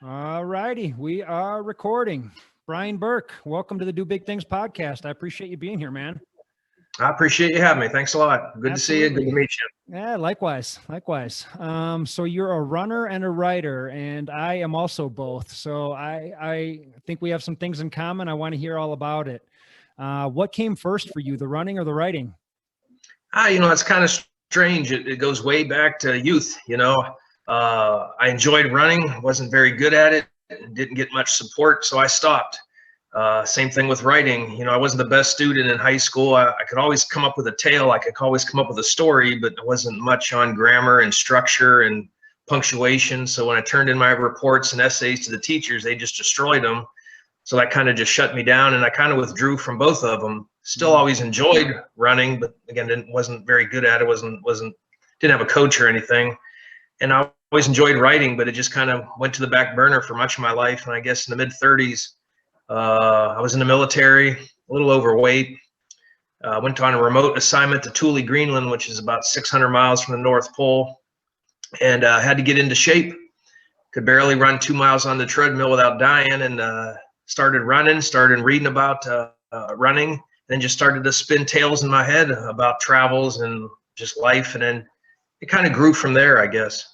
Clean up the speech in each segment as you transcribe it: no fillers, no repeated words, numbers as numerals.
All righty, we are recording. Brian Burk, welcome to the Do Big Things podcast. I appreciate you being here, man. I appreciate you having me. Thanks a lot. Good to see you. Good to meet you. Yeah, likewise. So you're a runner and a writer, and I am also both. So I think we have some things in common. I want to hear all about it. What came first for you, the running or the writing? It's kind of strange. It goes way back to youth. I enjoyed running, wasn't very good at it, didn't get much support, so I stopped. Same thing with writing. I wasn't the best student in high school. I could always come up with a tale. I could always come up with a story, but it wasn't much on grammar and structure and punctuation. So when I turned in my reports and essays to the teachers, they just destroyed them. So that kind of just shut me down, and I kind of withdrew from both of them. Still always enjoyed running, but again, wasn't very good at it. Didn't have a coach or anything. And I always enjoyed writing, but it just kind of went to the back burner for much of my life. And I guess in the mid-30s, I was in the military, a little overweight. Went on a remote assignment to Thule, Greenland, which is about 600 miles from the North Pole, and had to get into shape. Could barely run 2 miles on the treadmill without dying, and started running, started reading about running, then just started to spin tales in my head about travels and just life. And then it kind of grew from there, I guess.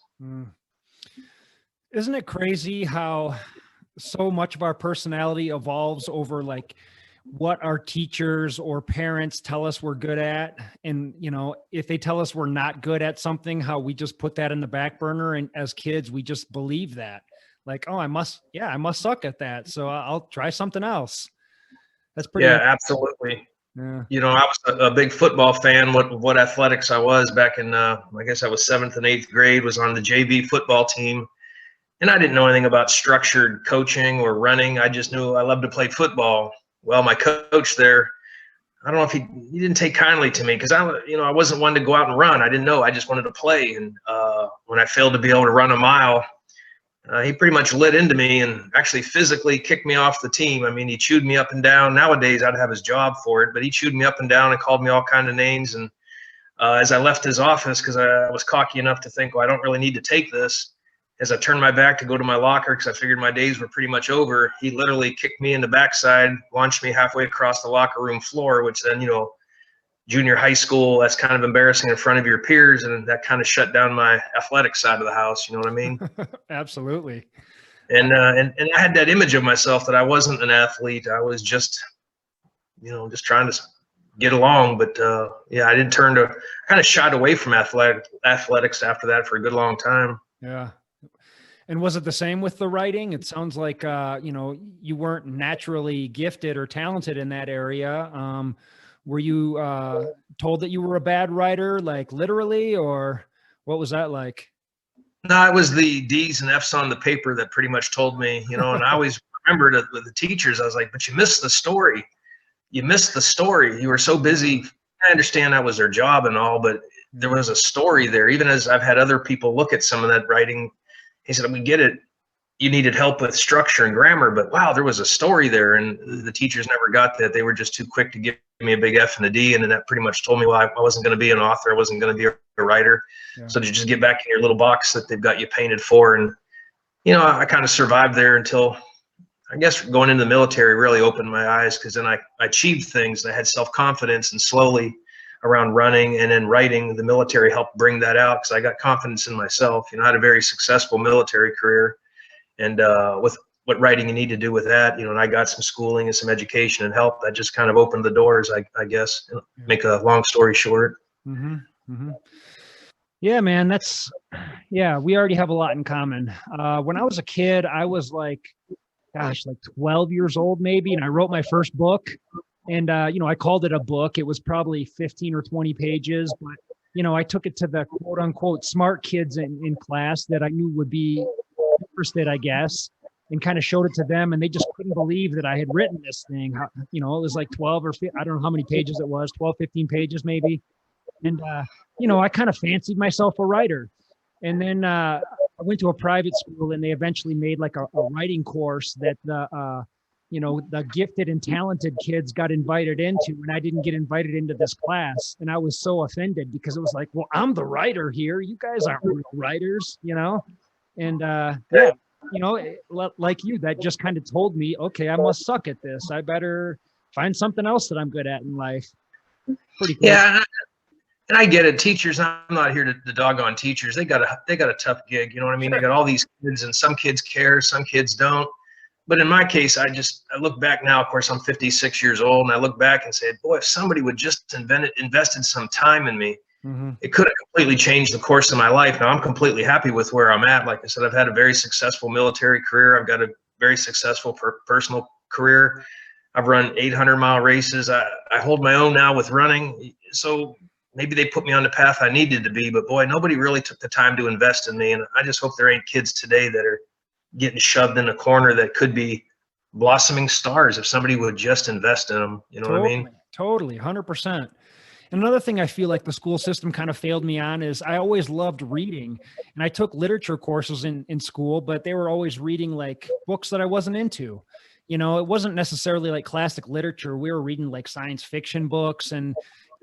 Isn't it crazy how so much of our personality evolves over like what our teachers or parents tell us we're good at? And, if they tell us we're not good at something, how we just put that in the back burner. And as kids, we just believe that. Like, oh, I must suck at that. So I'll try something else. That's pretty. Yeah, absolutely. Yeah. I was a big football fan. What athletics I was back in, I guess I was 7th and 8th grade, was on the JV football team. And I didn't know anything about structured coaching or running. I just knew I loved to play football. Well, my coach there, I don't know if he didn't take kindly to me, because I wasn't one to go out and run. I didn't know. I just wanted to play. And when I failed to be able to run a mile, he pretty much lit into me and actually physically kicked me off the team. I mean, he chewed me up and down. Nowadays, I'd have his job for it, but he chewed me up and down and called me all kind of names. And as I left his office, because I was cocky enough to think, well, I don't really need to take this, as I turned my back to go to my locker because I figured my days were pretty much over, he literally kicked me in the backside, launched me halfway across the locker room floor, which then, junior high school, that's kind of embarrassing in front of your peers, and that kind of shut down my athletic side of the house. You know what I mean? Absolutely. And I had that image of myself that I wasn't an athlete. I was just trying to get along. But I didn't kind of shied away from athletics after that for a good long time. Yeah. And was it the same with the writing? It sounds like, you weren't naturally gifted or talented in that area. Were you told that you were a bad writer, like literally, or what was that like? No, it was the D's and F's on the paper that pretty much told me, and I always remembered it with the teachers. I was like, but you missed the story. You missed the story. You were so busy. I understand that was their job and all, but there was a story there. Even as I've had other people look at some of that writing, he said, we get it. You needed help with structure and grammar, but wow, there was a story there. And the teachers never got that. They were just too quick to give me a big F and a D. And then that pretty much told me, well, I wasn't going to be an author. I wasn't going to be a writer. Yeah. So to just get back in your little box that they've got you painted for. And, I kind of survived there until, I guess, going into the military really opened my eyes, because then I achieved things. I had self-confidence, and slowly around running and then writing, the military helped bring that out, because I got confidence in myself. I had a very successful military career. And with what writing you need to do with that, and I got some schooling and some education and help. That just kind of opened the doors, I guess. Make a long story short. Mm-hmm. Mm-hmm. Yeah, man, we already have a lot in common. When I was a kid, I was like 12 years old maybe, and I wrote my first book. And, I called it a book. It was probably 15 or 20 pages, but, I took it to the quote unquote smart kids in class that I knew would be interested, I guess, and kind of showed it to them. And they just couldn't believe that I had written this thing. It was like 12 or 15, I don't know how many pages it was, 12, 15 pages maybe. And, I kind of fancied myself a writer. And then I went to a private school, and they eventually made like a writing course that the gifted and talented kids got invited into, and I didn't get invited into this class. And I was so offended, because it was like, well, I'm the writer here. You guys aren't real writers, And like you, that just kind of told me, okay, I must suck at this. I better find something else that I'm good at in life. Pretty cool. Yeah, and I get it. Teachers, I'm not here to dog on teachers. They got a tough gig. You know what I mean? Sure. They got all these kids, and some kids care, some kids don't. But in my case, I look back now. Of course, I'm 56 years old, and I look back and say, boy, if somebody would just invested some time in me, it could have completely changed the course of my life. Now I'm completely happy with where I'm at. Like I said, I've had a very successful military career. I've got a very successful personal career. I've run 800-mile races. I hold my own now with running. So maybe they put me on the path I needed to be, but boy, nobody really took the time to invest in me. And I just hope there ain't kids today that are getting shoved in a corner that could be blossoming stars if somebody would just invest in them. You know what I mean? Totally, 100%. And another thing I feel like the school system kind of failed me on is I always loved reading, and I took literature courses in school, but they were always reading like books that I wasn't into. It wasn't necessarily like classic literature. We were reading like science fiction books, and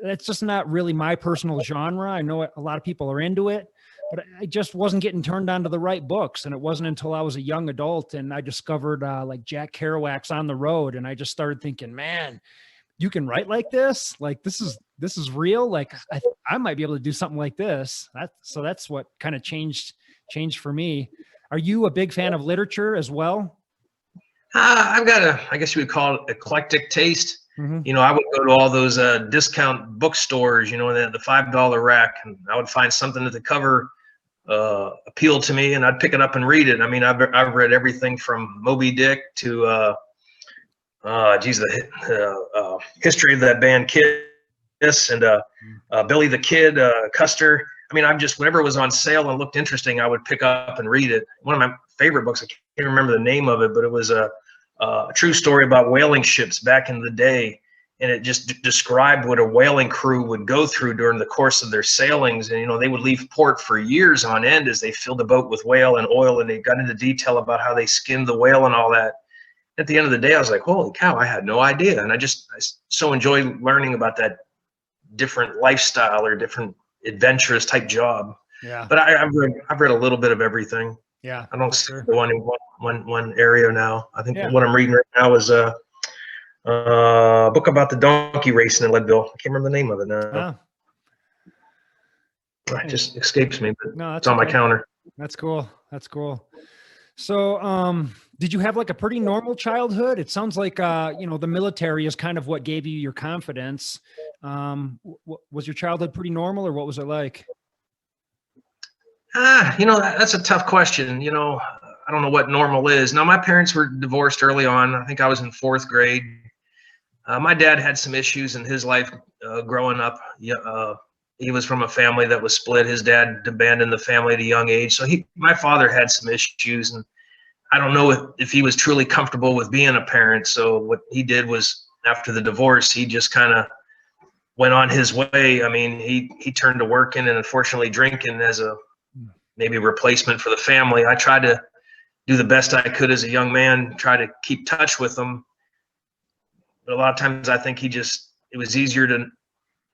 that's just not really my personal genre. I know a lot of people are into it, but I just wasn't getting turned on to the right books. And it wasn't until I was a young adult and I discovered like Jack Kerouac's On the Road, and I just started thinking, man, you can write like this? Like this is real. Like I might be able to do something like this. So that's what kind of changed for me. Are you a big fan of literature as well? I've got I guess you would call it eclectic taste. I would go to all those discount bookstores, the $5 rack, and I would find something that the cover appealed to me, and I'd pick it up and read it. I mean, I've read everything from Moby Dick to the history of that band Kiss, and Billy the Kid, Custer. I mean, whenever it was on sale and looked interesting, I would pick up and read it. One of my favorite books, I can't remember the name of it, but it was a true story about whaling ships back in the day. And it just described what a whaling crew would go through during the course of their sailings. And, they would leave port for years on end as they filled the boat with whale and oil. And they got into detail about how they skinned the whale and all that. At the end of the day, I was like, holy cow, I had no idea. And I so enjoy learning about that different lifestyle or different adventurous type job. Yeah. But I've read a little bit of everything. Yeah. I don't stick to one area now. I think what I'm reading right now is a book about the donkey racing in Leadville. I can't remember the name of it now. It just escapes me, but no, it's on my counter. That's cool. So, did you have like a pretty normal childhood? It sounds like, the military is kind of what gave you your confidence. Was your childhood pretty normal, or what was it like? That's a tough question. I don't know what normal is. Now, my parents were divorced early on. I think I was in 4th grade. My dad had some issues in his life growing up. He was from a family that was split. His dad abandoned the family at a young age. So my father had some issues, and I don't know if he was truly comfortable with being a parent. So what he did was, after the divorce, he just kind of went on his way. I mean, he turned to working and unfortunately drinking as a maybe replacement for the family. I tried to do the best I could as a young man, try to keep touch with him. But a lot of times I think it was easier to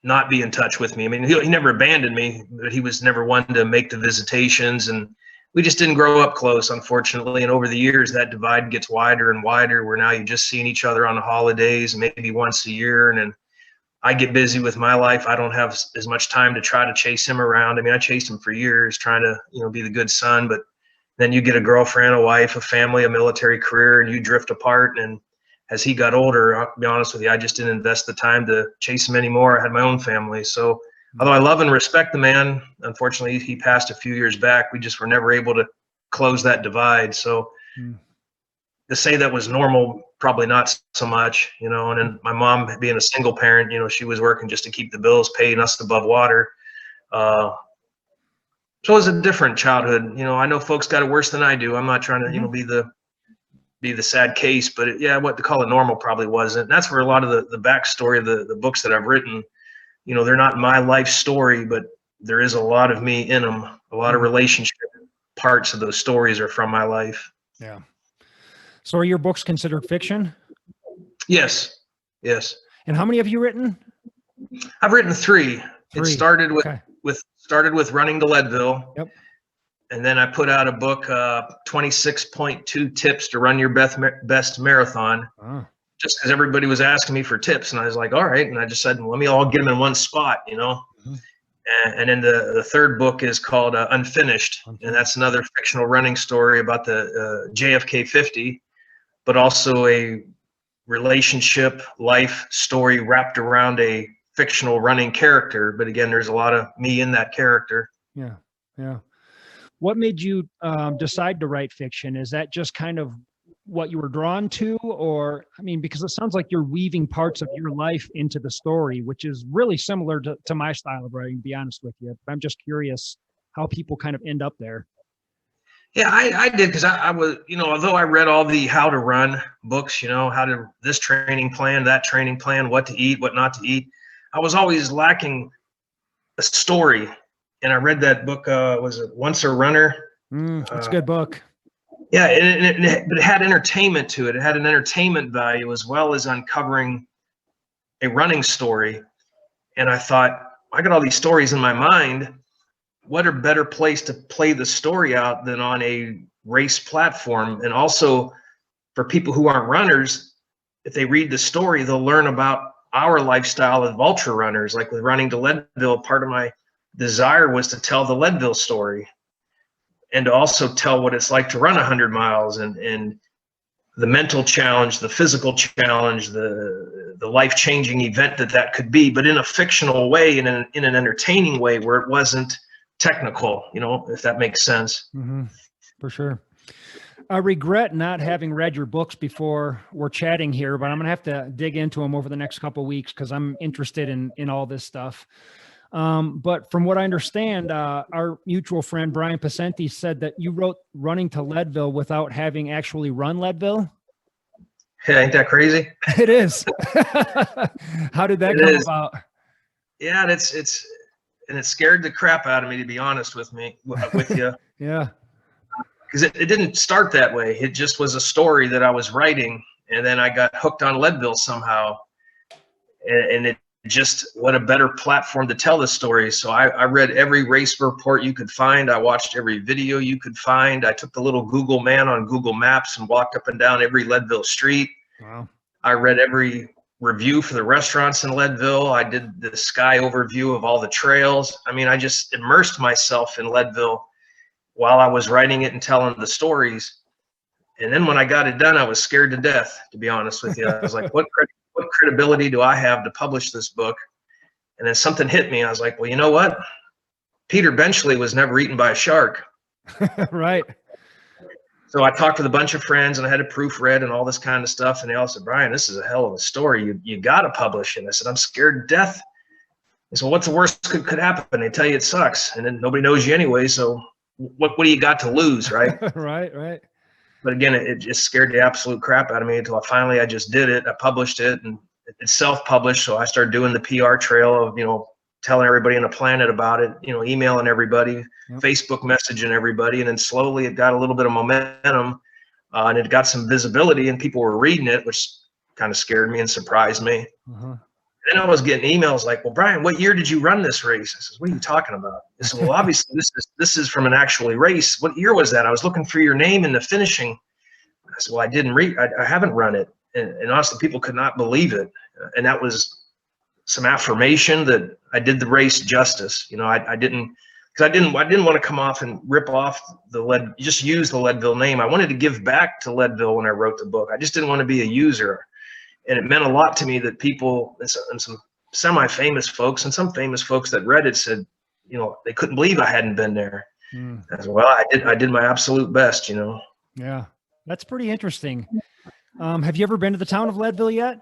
not be in touch with me. I mean, he never abandoned me, but he was never one to make the visitations, and we just didn't grow up close, unfortunately. And over the years, that divide gets wider and wider, where now you're just seeing each other on the holidays, maybe once a year. And then I get busy with my life. I don't have as much time to try to chase him around. I mean, I chased him for years trying to, be the good son, but then you get a girlfriend, a wife, a family, a military career, and you drift apart. And as he got older, I'll be honest with you, I just didn't invest the time to chase him anymore. I had my own family. So although I love and respect the man, unfortunately, he passed a few years back. We just were never able to close that divide. So to say that was normal, probably not so much, and then my mom being a single parent, she was working just to keep the bills paid and us above water. So it was a different childhood. I know folks got it worse than I do. I'm not trying to, be the sad case, but what to call it normal probably wasn't. And that's where a lot of the backstory of the books that I've written, they're not my life story, but there is a lot of me in them. A lot of relationship parts of those stories are from my life. Yeah. So are your books considered fiction? Yes. And how many have you written? I've written 3. It started with started with running to Leadville. Yep. And then I put out a book, 26.2 tips to run your best marathon. Oh. Just because everybody was asking me for tips, and I was like, all right. And I just said, let me all get them in one spot, you know. Mm-hmm. And then the third book is called Unfinished, and that's another fictional running story about the JFK 50, but also a relationship life story wrapped around a fictional running character. But again, there's a lot of me in that character. Yeah, yeah. What made you decide to write fiction? Is that just kind of what you were drawn to? Or, I mean, because it sounds like you're weaving parts of your life into the story, which is really similar to my style of writing, to be honest with you. I'm just curious how people kind of end up there. Yeah, I did, because I was, you know, although I read all the how to run books, you know, how to this training plan, that training plan, what to eat, what not to eat, I was always lacking a story. And I read that book, was it Once a Runner? It's a good book. Yeah, but it had entertainment to it. It had an entertainment value as well as uncovering a running story. And I thought, I got all these stories in my mind. What a better place to play the story out than on a race platform? And also, for people who aren't runners, if they read the story, they'll learn about our lifestyle of ultra runners. Like with running to Leadville, part of my desire was to tell the Leadville story, and to also tell what it's like to run 100 miles and the mental challenge, the physical challenge, the life-changing event that could be, but in a fictional way, in an entertaining way, where it wasn't technical, you know, if that makes sense. Mm-hmm. For sure. I regret not having read your books before we're chatting here, but I'm going to have to dig into them over the next couple of weeks, because I'm interested in all this stuff. But from what I understand, our mutual friend, Brian Pacenti, said that you wrote Running to Leadville without having actually run Leadville. Hey, ain't that crazy? It is. How did that come about? Yeah, and it scared the crap out of me, to be honest with you. Yeah. Because it didn't start that way. It just was a story that I was writing, and then I got hooked on Leadville somehow. And it just, what a better platform to tell the story. So I read every race report you could find. I watched every video you could find. I took the little Google man on Google Maps and walked up and down every Leadville street. Wow. I read every review for the restaurants in Leadville. I did the sky overview of all the trails. I mean, I just immersed myself in Leadville while I was writing it and telling the stories. And then when I got it done, I was scared to death, to be honest with you. I was like, what credibility do I have to publish this book? And then something hit me. I was like, well, you know what? Peter Benchley was never eaten by a shark. Right. So I talked with a bunch of friends, and I had it proofread and all this kind of stuff. And they all said, Brian, this is a hell of a story. You got to publish it. And I said, I'm scared to death. They said, well, what's the worst could happen? They tell you it sucks, and then nobody knows you anyway. So what do you got to lose, right? Right. But again, it just scared the absolute crap out of me until I just did it. I published it, and it's self-published. So I started doing the PR trail of, you know, telling everybody on the planet about it, you know, emailing everybody, yep. Facebook messaging everybody. And then slowly it got a little bit of momentum, and it got some visibility, and people were reading it, which kind of scared me and surprised me. Uh-huh. And I was getting emails like, well, Brian, what year did you run this race? I said, what are you talking about? I said, well, obviously this is from an actual race. What year was that? I was looking for your name in the finishing. I said, well, I haven't run it. And honestly, people could not believe it. And that was some affirmation that I did the race justice. You know, I didn't want to come off and rip off just use the Leadville name. I wanted to give back to Leadville when I wrote the book. I just didn't want to be a user. And it meant a lot to me that people, and some semi-famous folks and some famous folks that read it said, you know, they couldn't believe I hadn't been there. I said, well, I did my absolute best, you know. Yeah, that's pretty interesting. Have you ever been to the town of Leadville yet?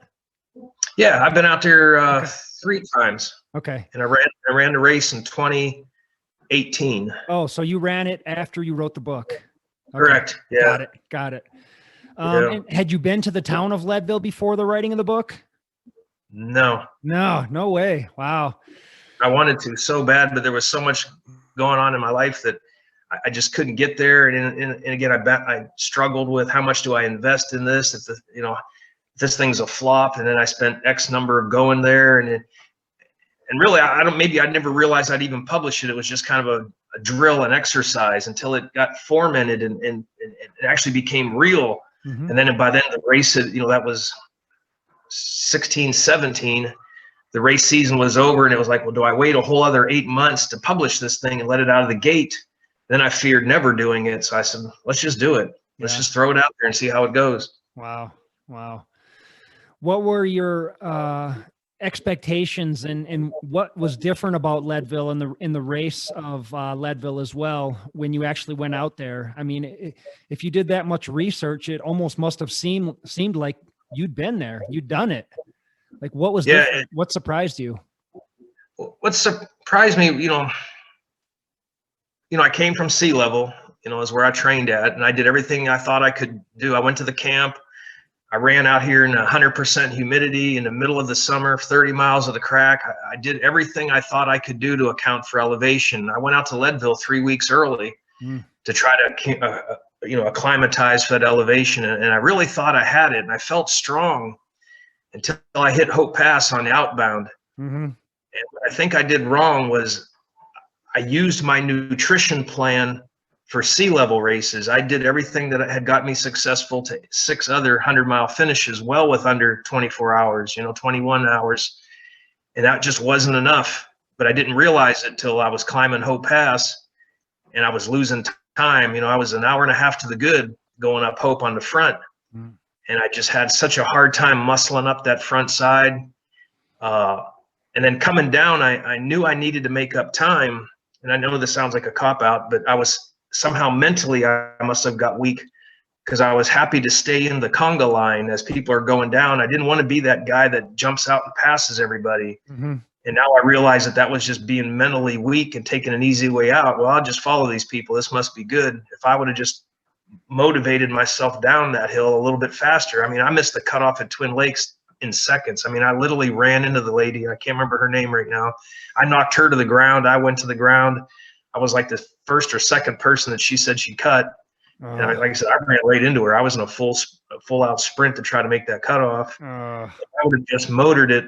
Yeah, I've been out there 3 times. Okay. And I ran the race in 2018. Oh, so you ran it after you wrote the book. Okay. Correct. Yeah. Got it. Yeah. And had you been to the town of Leadville before the writing of the book? No way. Wow. I wanted to so bad, but there was so much going on in my life that I just couldn't get there. And again, I struggled with how much do I invest in this? If this thing's a flop, and then I spent X number of going there, and really, maybe I never realized I'd even publish it. It was just kind of a drill and exercise until it got fomented and it actually became real. Mm-hmm. And then by then the race, that was 16, 17. The race season was over, and it was like, well, do I wait a whole other 8 months to publish this thing and let it out of the gate? Then I feared never doing it. So I said, let's just do it. Let's just throw it out there and see how it goes. Wow. What were your expectations and what was different about Leadville in the race of Leadville as well when you actually went out there? I mean, if you did that much research, it almost must have seemed like you'd been there, you'd done it. Like, what was different? What surprised you? What surprised me, I came from sea level, is where I trained at, and I did everything I thought I could do. I went to the camp. I ran out here in 100% humidity in the middle of the summer, 30 miles of the crack. I did everything I thought I could do to account for elevation. I went out to Leadville 3 weeks early to try to, acclimatize for that elevation. And I really thought I had it, and I felt strong until I hit Hope Pass on the outbound. Mm-hmm. And what I think I did wrong was I used my nutrition plan for sea level races. I did everything that had got me successful to 6 other 100-mile finishes well with under 24 hours, 21 hours. And that just wasn't enough. But I didn't realize it till I was climbing Hope Pass and I was losing time. I was an hour and a half to the good going up Hope on the front. Mm. And I just had such a hard time muscling up that front side. And then coming down, I knew I needed to make up time. And I know this sounds like a cop-out, but I was somehow mentally, I must have got weak because I was happy to stay in the conga line as people are going down. I didn't want to be that guy that jumps out and passes everybody. Mm-hmm. And now I realize that was just being mentally weak and taking an easy way out. Well, I'll just follow these people. This must be good. If I would have just motivated myself down that hill a little bit faster. I mean, I missed the cutoff at Twin Lakes in seconds. I mean, I literally ran into the lady. I can't remember her name right now. I knocked her to the ground. I went to the ground. I was like the first or second person that she said she cut. And like I said, I ran right into her. I was in a full out sprint to try to make that cutoff. I would have just motored it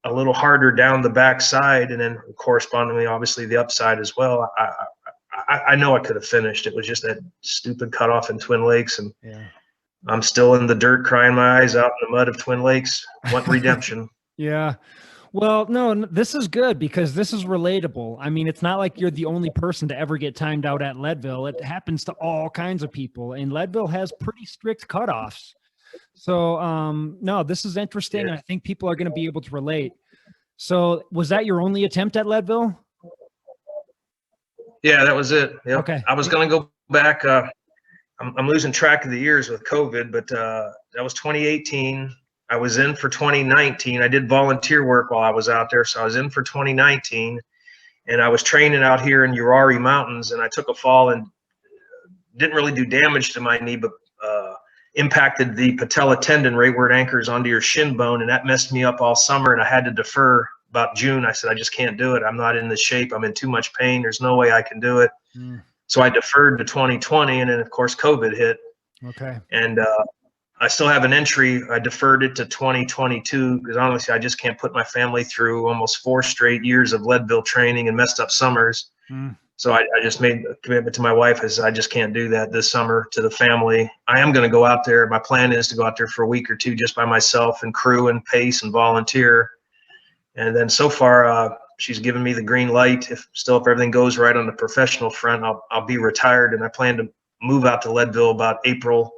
a little harder down the back side, and then correspondingly, obviously, the upside as well. I know I could have finished. It was just that stupid cutoff in Twin Lakes, and I'm still in the dirt crying my eyes out in the mud of Twin Lakes. Want redemption. Yeah. Well, no, this is good because this is relatable. I mean, it's not like you're the only person to ever get timed out at Leadville. It happens to all kinds of people, and Leadville has pretty strict cutoffs. So, no, this is interesting, and I think people are going to be able to relate. So, was that your only attempt at Leadville? Yeah, that was it. Yep. Okay. I was going to go back. I'm losing track of the years with COVID, but that was 2018. I was in for 2019. I did volunteer work while I was out there, so I was in for 2019, and I was training out here in Urari Mountains, and I took a fall and didn't really do damage to my knee, but impacted the patella tendon right where it anchors onto your shin bone, and that messed me up all summer, and I had to defer. About June, I said, I just can't do it. I'm not in the shape. I'm in too much pain. There's no way I can do it. So I deferred to 2020, and then, of course, COVID hit. Okay. And I still have an entry. I deferred it to 2022 because honestly, I just can't put my family through almost 4 straight years of Leadville training and messed up summers. So I just made a commitment to my wife as I just can't do that this summer to the family. I am going to go out there. My plan is to go out there for a week or two just by myself and crew and pace and volunteer. And then so far, she's given me the green light. If everything goes right on the professional front, I'll be retired, and I plan to move out to Leadville about April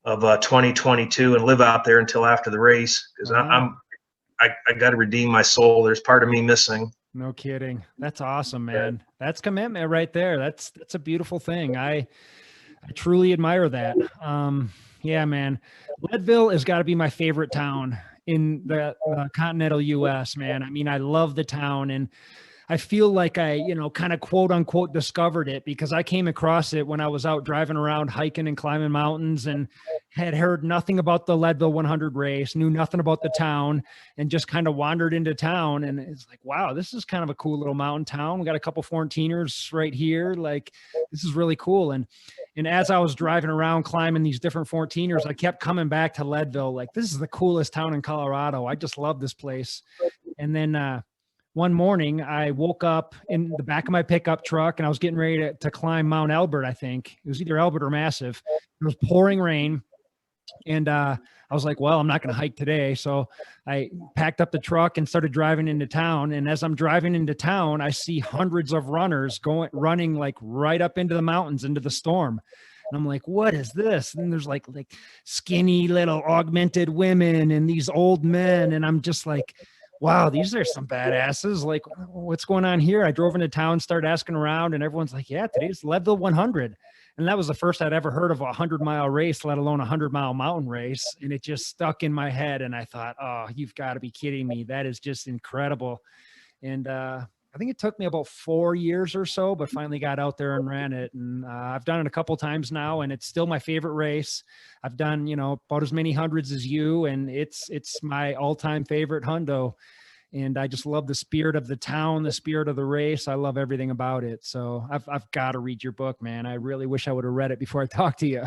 of 2022 and live out there until after the race because I got to redeem my soul. There's part of me missing. No kidding. That's awesome, man. That's commitment right there. That's a beautiful thing. I truly admire that. Yeah, man. Leadville has got to be my favorite town in the continental US, man. I mean, I love the town, and I feel like I, kind of quote unquote discovered it because I came across it when I was out driving around hiking and climbing mountains and had heard nothing about the Leadville 100 race, knew nothing about the town, and just kind of wandered into town. And it's like, wow, this is kind of a cool little mountain town. We got a couple 14ers right here. Like, this is really cool. And as I was driving around climbing these different 14ers, I kept coming back to Leadville. Like, this is the coolest town in Colorado. I just love this place. And then, one morning I woke up in the back of my pickup truck and I was getting ready to climb Mount Elbert. I think it was either Elbert or Massive. It was pouring rain. And I was like, well, I'm not going to hike today. So I packed up the truck and started driving into town. And as I'm driving into town, I see hundreds of runners running like right up into the mountains, into the storm. And I'm like, what is this? And there's like skinny little augmented women and these old men. And I'm just like, wow, these are some badasses. Like, what's going on here? I drove into town, started asking around, and everyone's like, yeah, today's Leadville 100. And that was the first I'd ever heard of a 100-mile race, let alone a 100-mile mountain race. And it just stuck in my head. And I thought, oh, you've got to be kidding me. That is just incredible. And I think it took me about 4 years or so, but finally got out there and ran it. And I've done it a couple times now, and it's still my favorite race. I've done, about as many hundreds as you, and it's my all-time favorite hundo. And I just love the spirit of the town, the spirit of the race. I love everything about it. So I've got to read your book, man. I really wish I would have read it before I talked to you.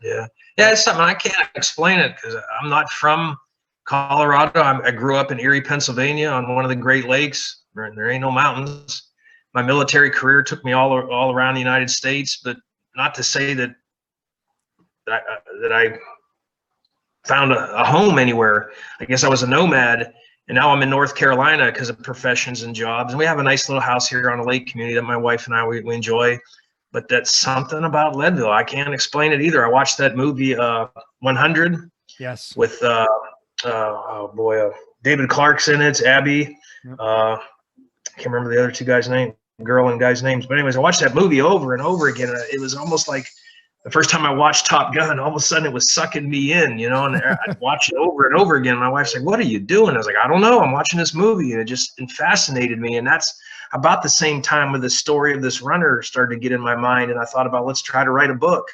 Yeah. Yeah. It's something I can't explain it because I'm not from Colorado. I grew up in Erie, Pennsylvania on one of the Great Lakes. There ain't no mountains. My military career took me all around the United States, but not to say that I found a home anywhere. I guess I was a nomad. And now I'm in North Carolina because of professions and jobs. And we have a nice little house here on a lake community that my wife and I, we enjoy. But that's something about Leadville. I can't explain it either. I watched that movie 100. Yes. With, David Clarke's in it. It's Abby. Yep. I can't remember the other two guys' names, girl and guy's names. But anyways, I watched that movie over and over again. It was almost like the first time I watched Top Gun, all of a sudden it was sucking me in, and I'd watch it over and over again. My wife's like, what are you doing? I was like, I don't know. I'm watching this movie. And it fascinated me. And that's about the same time when the story of this runner started to get in my mind. And I thought about, let's try to write a book.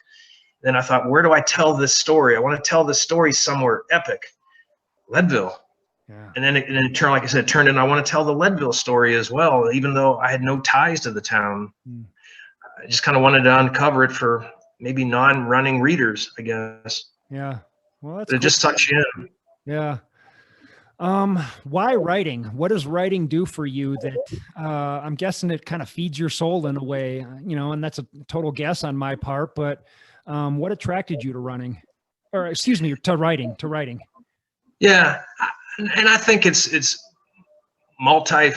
Then I thought, where do I tell this story? I want to tell this story somewhere epic. Leadville. Yeah. And then it turned, like I said, turned in, I want to tell the Leadville story as well, even though I had no ties to the town. I just kind of wanted to uncover it for maybe non-running readers, I guess. Yeah. Well, that's cool. It just sucks you in. Yeah. Why writing? What does writing do for you that I'm guessing it kind of feeds your soul in a way, and that's a total guess on my part, but what attracted you to running, or excuse me, to writing? Yeah. And I think it's multi,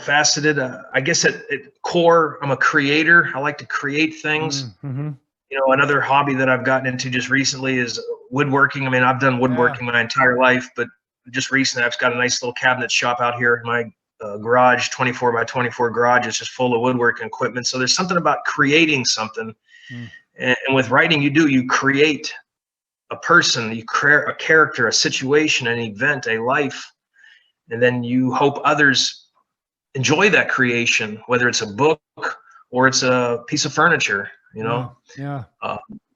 faceted. I guess at core, I'm a creator. I like to create things. Mm-hmm. Another hobby that I've gotten into just recently is woodworking. I mean, I've done woodworking my entire life, but just recently I've got a nice little cabinet shop out here in my garage, 24 by 24 garage. It's just full of woodworking equipment. So there's something about creating something. And with writing, you create a person, you create a character, a situation, an event, a life, and then you hope others enjoy that creation, whether it's a book or it's a piece of furniture, Yeah.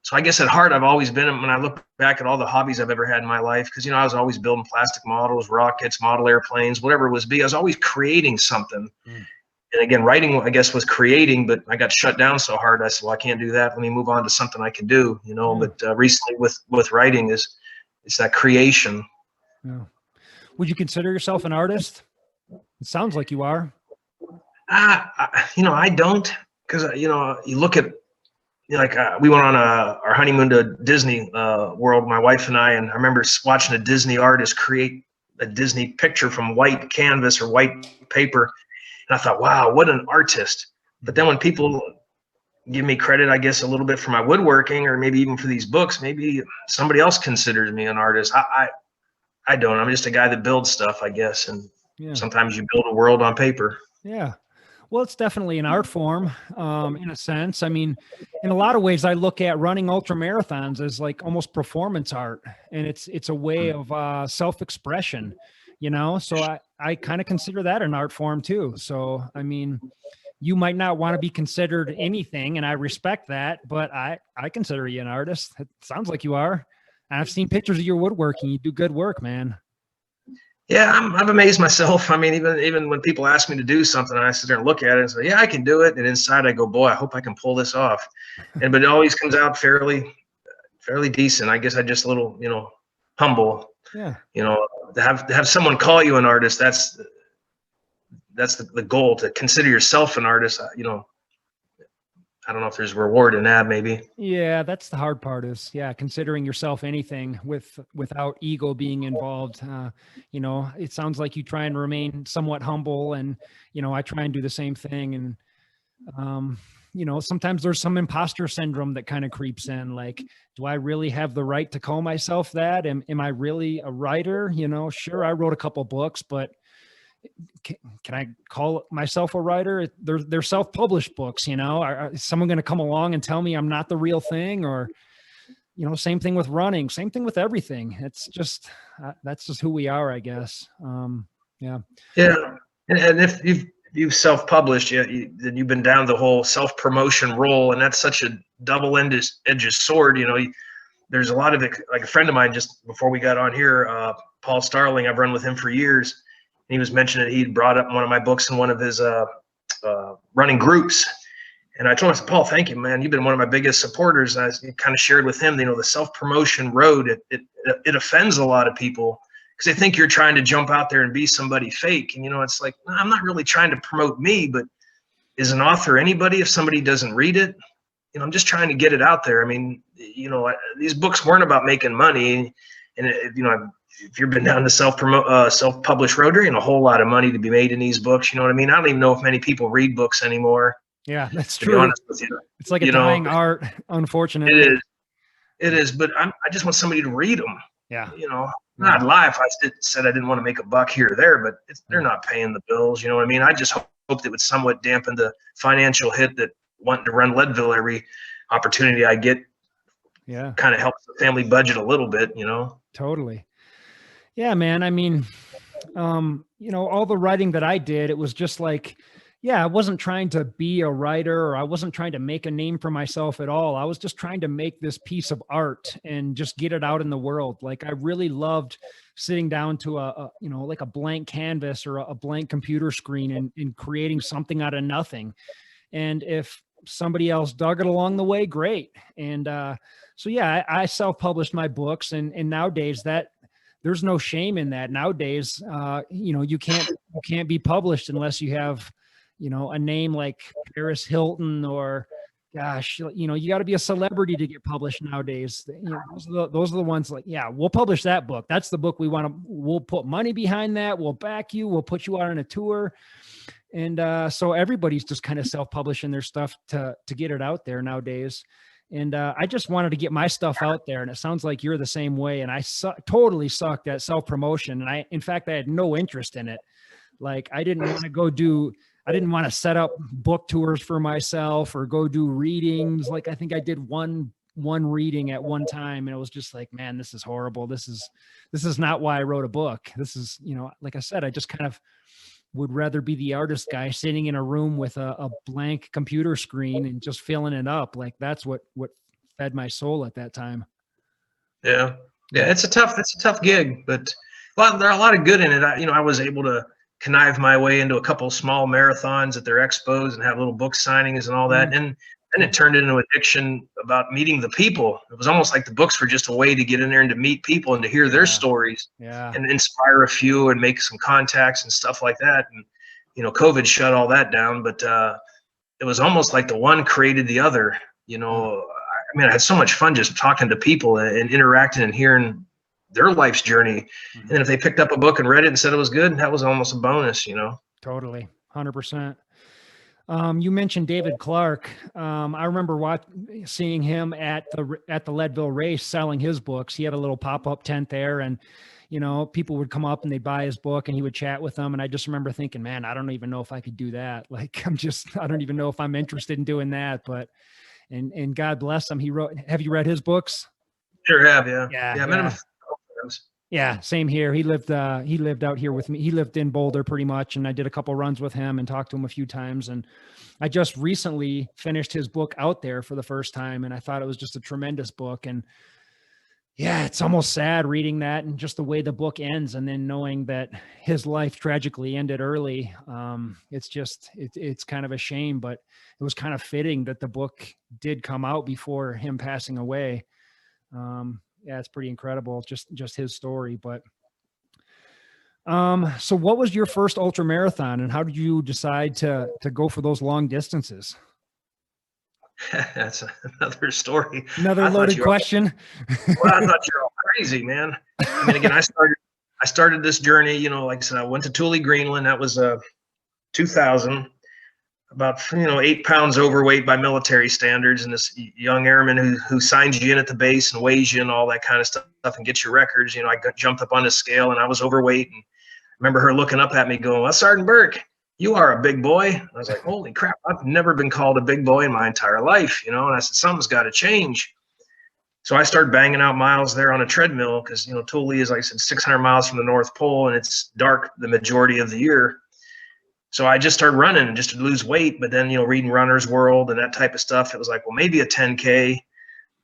So I guess at heart, I've always been, when I look back at all the hobbies I've ever had in my life, because, I was always building plastic models, rockets, model airplanes, whatever it was I was always creating something. And again, writing, I guess, was creating, but I got shut down so hard. I said, well, I can't do that. Let me move on to something I can do, But recently with writing it's that creation. Yeah. Would you consider yourself an artist? It sounds like you are. I don't, because, you look at, we went on our honeymoon to Disney World, my wife and I remember watching a Disney artist create a Disney picture from white canvas or white paper. And I thought, wow, what an artist. But then when people give me credit, I guess, a little bit for my woodworking or maybe even for these books, maybe somebody else considers me an artist. I don't. I'm just a guy that builds stuff, I guess. And sometimes you build a world on paper. Yeah. Well, it's definitely an art form, in a sense. I mean, in a lot of ways, I look at running ultra marathons as like almost performance art, and it's a way of self-expression, So I kind of consider that an art form too. So I mean, you might not want to be considered anything, and I respect that, but I consider you an artist. It sounds like you are. And I've seen pictures of your woodworking. You do good work, man. Yeah, I've amazed myself. I mean, even when people ask me to do something, I sit there and look at it and say, yeah, I can do it. And inside I go, boy, I hope I can pull this off. But it always comes out fairly decent. I guess I just a little, humble. Yeah. To have someone call you an artist, that's the goal, to consider yourself an artist. You know, I don't know if there's reward in that, maybe. Yeah, that's the hard part is, yeah, considering yourself anything without ego being involved. You know, it sounds like you try and remain somewhat humble, and, you know, I try and do the same thing. And, you know, sometimes there's some imposter syndrome that kind of creeps in. Like, do I really have the right to call myself that? Am I really a writer? You know, sure, I wrote a couple books, but can I call myself a writer? They're self-published books, you know. Is someone going to come along and tell me I'm not the real thing? Or, you know, same thing with running, same thing with everything. It's just, that's just who we are, I guess. Yeah. Yeah. And if you've self-published, then you've been down the whole self-promotion role, and that's such a double-edged sword. You know, there's a lot of it. Like a friend of mine, just before we got on here, Paul Starling, I've run with him for years. He was mentioning he'd brought up one of my books in one of his running groups. And I told him, I said, Paul, thank you, man. You've been one of my biggest supporters. And I kind of shared with him, you know, the self-promotion road, it offends a lot of people because they think you're trying to jump out there and be somebody fake. And, you know, it's like, no, I'm not really trying to promote me, but is an author anybody if somebody doesn't read it? You know, I'm just trying to get it out there. I mean, you know, these books weren't about making money. And, you know, if you've been down the self-published road, there ain't a whole lot of money to be made in these books. You know what I mean? I don't even know if many people read books anymore. Yeah, that's true. To be honest with you. It's like a dying art, unfortunately. It is, but I just want somebody to read them. Yeah. You know, I'd lie if I said I didn't want to make a buck here or there, but they're not paying the bills. You know what I mean? I just hoped it would somewhat dampen the financial hit that wanting to run Leadville every opportunity I get. Yeah. Kind of helps the family budget a little bit, you know? Totally. Yeah, man. I mean, you know, all the writing that I did, it was just like, yeah, I wasn't trying to be a writer, or I wasn't trying to make a name for myself at all. I was just trying to make this piece of art and just get it out in the world. Like, I really loved sitting down to you know, like a blank canvas or a blank computer screen and creating something out of nothing. And if somebody else dug it along the way, great. And so, yeah, I self-published my books, and nowadays there's no shame in that. Nowadays, you know, you can't be published unless you have, you know, a name like Paris Hilton, or, gosh, you know, you got to be a celebrity to get published nowadays. You know, those are the ones like, yeah, we'll publish that book. That's the book we want to, we'll put money behind that. We'll back you. We'll put you out on a tour. And so everybody's just kind of self-publishing their stuff to get it out there nowadays. And I just wanted to get my stuff out there. And it sounds like you're the same way. And I totally sucked at self-promotion. And in fact, I had no interest in it. Like, I didn't want to set up book tours for myself or go do readings. Like, I think I did one reading at one time, and it was just like, man, this is horrible. This is not why I wrote a book. This is, you know, like I said, I just kind of would rather be the artist guy sitting in a room with a blank computer screen and just filling it up. Like, that's what fed my soul at that time. Yeah. It's a tough gig, but well, there are a lot of good in it. I was able to connive my way into a couple of small marathons at their expos and have little book signings and all that. And then it turned into an addiction about meeting the people. It was almost like the books were just a way to get in there and to meet people and to hear their stories and inspire a few and make some contacts and stuff like that. And, you know, COVID shut all that down, but it was almost like the one created the other. You know, I mean, I had so much fun just talking to people and interacting and hearing their life's journey. And then if they picked up a book and read it and said it was good, that was almost a bonus, you know? Totally. 100%. You mentioned David Clarke. I remember seeing him at the Leadville race selling his books. He had a little pop-up tent there, and, you know, people would come up and they'd buy his book and he would chat with them. And I just remember thinking, man, I don't even know if I could do that. Like, I don't even know if I'm interested in doing that, but, and God bless him. Have you read his books? Sure have. Yeah. Yeah. I met him a couple times. Yeah, same here. He lived out here with me. He lived in Boulder pretty much. And I did a couple runs with him and talked to him a few times. And I just recently finished his book Out There for the first time. And I thought it was just a tremendous book. And yeah, it's almost sad reading that and just the way the book ends. And then knowing that his life tragically ended early. It's kind of a shame, but it was kind of fitting that the book did come out before him passing away. Yeah, it's pretty incredible. Just his story, but So what was your first ultra marathon, and how did you decide to go for those long distances? That's another story. Another I thought loaded you were, question. well, I thought you were all crazy, man. I mean, again, I started this journey, you know, like I said, I went to Thule, Greenland. That was 2000, about, 8 pounds overweight by military standards. And this young airman who signs you in at the base and weighs you and all that kind of stuff and gets your records. You know, jumped up on the scale and I was overweight. And I remember her looking up at me going, well, Sergeant Burke, you are a big boy. I was like, holy crap, I've never been called a big boy in my entire life, and I said, something's got to change. So I started banging out miles there on a treadmill because, Thule is, like I said, 600 miles from the North Pole and it's dark the majority of the year. So I just started running just to lose weight, but then, reading Runner's World and that type of stuff, it was like, well, maybe a 10K.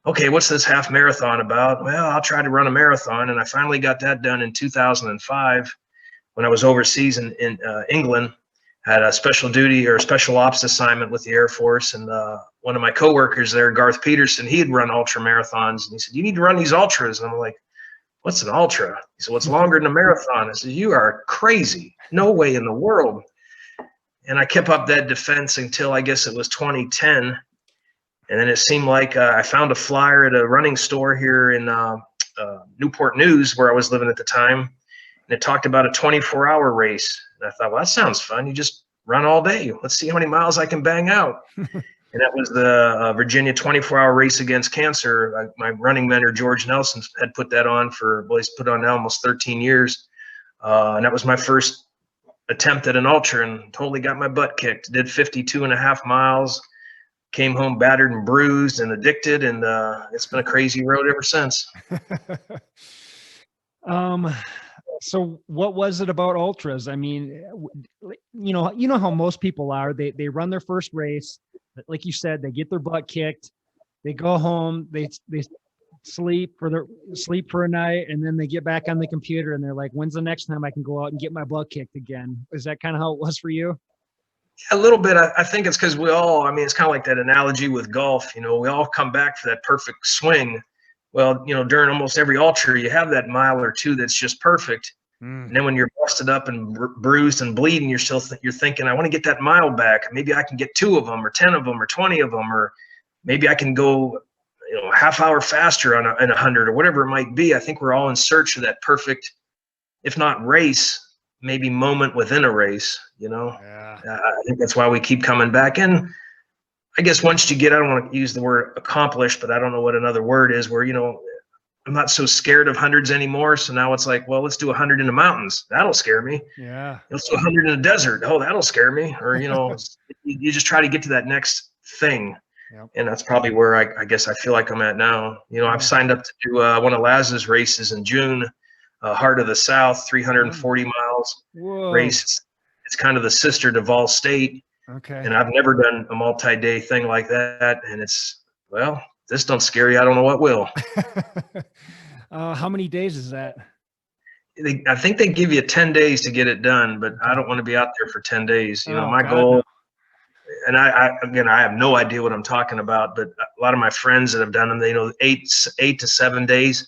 Okay, what's this half marathon about? Well, I'll try to run a marathon. And I finally got that done in 2005 when I was overseas in England. Had a special duty or a special ops assignment with the Air Force. And one of my coworkers there, Garth Peterson, he had run ultra marathons. And he said, you need to run these ultras. And I'm like, what's an ultra? He said, well, it's longer than a marathon. I said, you are crazy. No way in the world. And I kept up that defense until I guess it was 2010. And then it seemed like I found a flyer at a running store here in Newport News, where I was living at the time. And it talked about a 24-hour race. And I thought, well, that sounds fun. You just run all day. Let's see how many miles I can bang out. And that was the Virginia 24-hour race against cancer. My running mentor, George Nelson, had put that on he's put on now almost 13 years. And that was my first attempt at an ultra and totally got my butt kicked. Did 52.5 miles, came home battered and bruised and addicted. And it's been a crazy road ever since. So what was it about ultras? I mean, you know how most people are. They run their first race, like you said, they get their butt kicked, they go home, they sleep for a night, and then they get back on the computer and they're like, when's the next time I can go out and get my butt kicked again? Is that kind of how it was for you? A little bit. I think it's because it's kind of like that analogy with golf. We all come back for that perfect swing. Well, during almost every ultra, you have that mile or two that's just perfect. And then when you're busted up and bruised and bleeding, you're thinking, I want to get that mile back. Maybe I can get 2 of them or 10 of them or 20 of them, or maybe I can go, a half hour faster in 100 or whatever it might be. I think we're all in search of that perfect, if not race, maybe moment within a race, Yeah. I think that's why we keep coming back. And I guess once you get, I don't want to use the word accomplished, but I don't know what another word is, where, I'm not so scared of hundreds anymore. So now it's like, well, let's do 100 in the mountains. That'll scare me. Yeah. Let's do 100 in the desert. Oh, that'll scare me. Or, you just try to get to that next thing. Yep. And that's probably where I guess I feel like I'm at now. I've signed up to do one of Laz's races in June, Heart of the South, 340 miles race. It's kind of the sister to Vol State. Okay. And I've never done a multi-day thing like that. And it's, well, this don't scare you. I don't know what will. How many days is that? I think they give you 10 days to get it done, but I don't want to be out there for 10 days. My goal, no. And I have no idea what I'm talking about, but a lot of my friends that have done them, 8 to 7 days,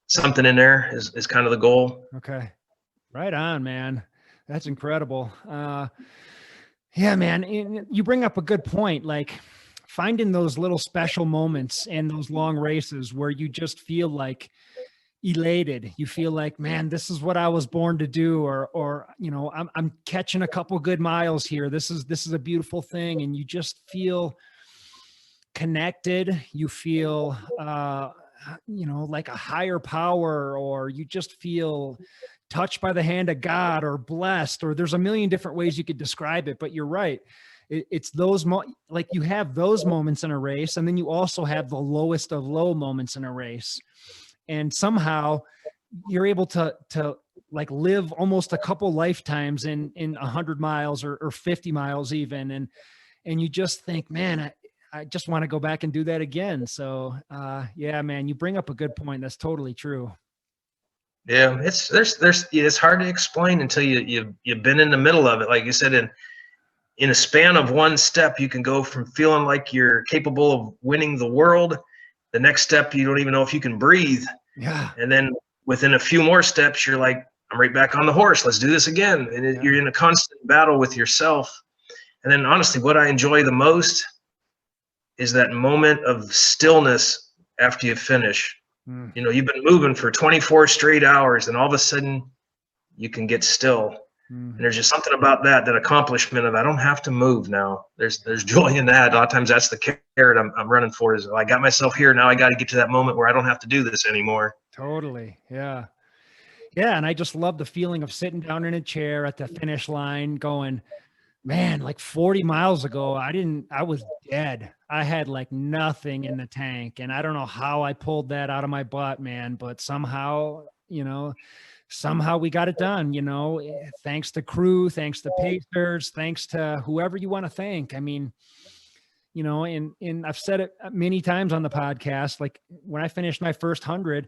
something in there is kind of the goal. Okay. Right on, man. That's incredible. Yeah, man. You bring up a good point. Like, finding those little special moments and those long races where you just feel like elated. You feel like, man, this is what I was born to do, or I'm catching a couple good miles here. This is a beautiful thing. And you just feel connected. You feel, like a higher power, or you just feel touched by the hand of God, or blessed, or there's a million different ways you could describe it, but you're right. It's those like you have those moments in a race, and then you also have the lowest of low moments in a race, and somehow you're able to like live almost a couple lifetimes in 100 miles or 50 miles even, and you just think, man, I just want to go back and do that again. So yeah, man, you bring up a good point. That's totally true. Yeah, it's hard to explain until you've been in the middle of it. Like you said, in a span of one step, you can go from feeling like you're capable of winning the world. The next step, you don't even know if you can breathe. Yeah. And then within a few more steps, you're like, I'm right back on the horse. Let's do this again. And you're in a constant battle with yourself. And then honestly, what I enjoy the most is that moment of stillness after you finish. You know, you've been moving for 24 straight hours, and all of a sudden you can get still. And there's just something about that accomplishment of I don't have to move now. There's joy in that. A lot of times that's the carrot I'm running for is, I got myself here. Now I got to get to that moment where I don't have to do this anymore. Totally. Yeah. Yeah. And I just love the feeling of sitting down in a chair at the finish line going, man, like 40 miles ago, I was dead. I had like nothing in the tank. And I don't know how I pulled that out of my butt, man, but somehow, somehow we got it done, thanks to crew, thanks to pacers, thanks to whoever you want to thank. I mean, and I've said it many times on the podcast, like when I finished my first 100,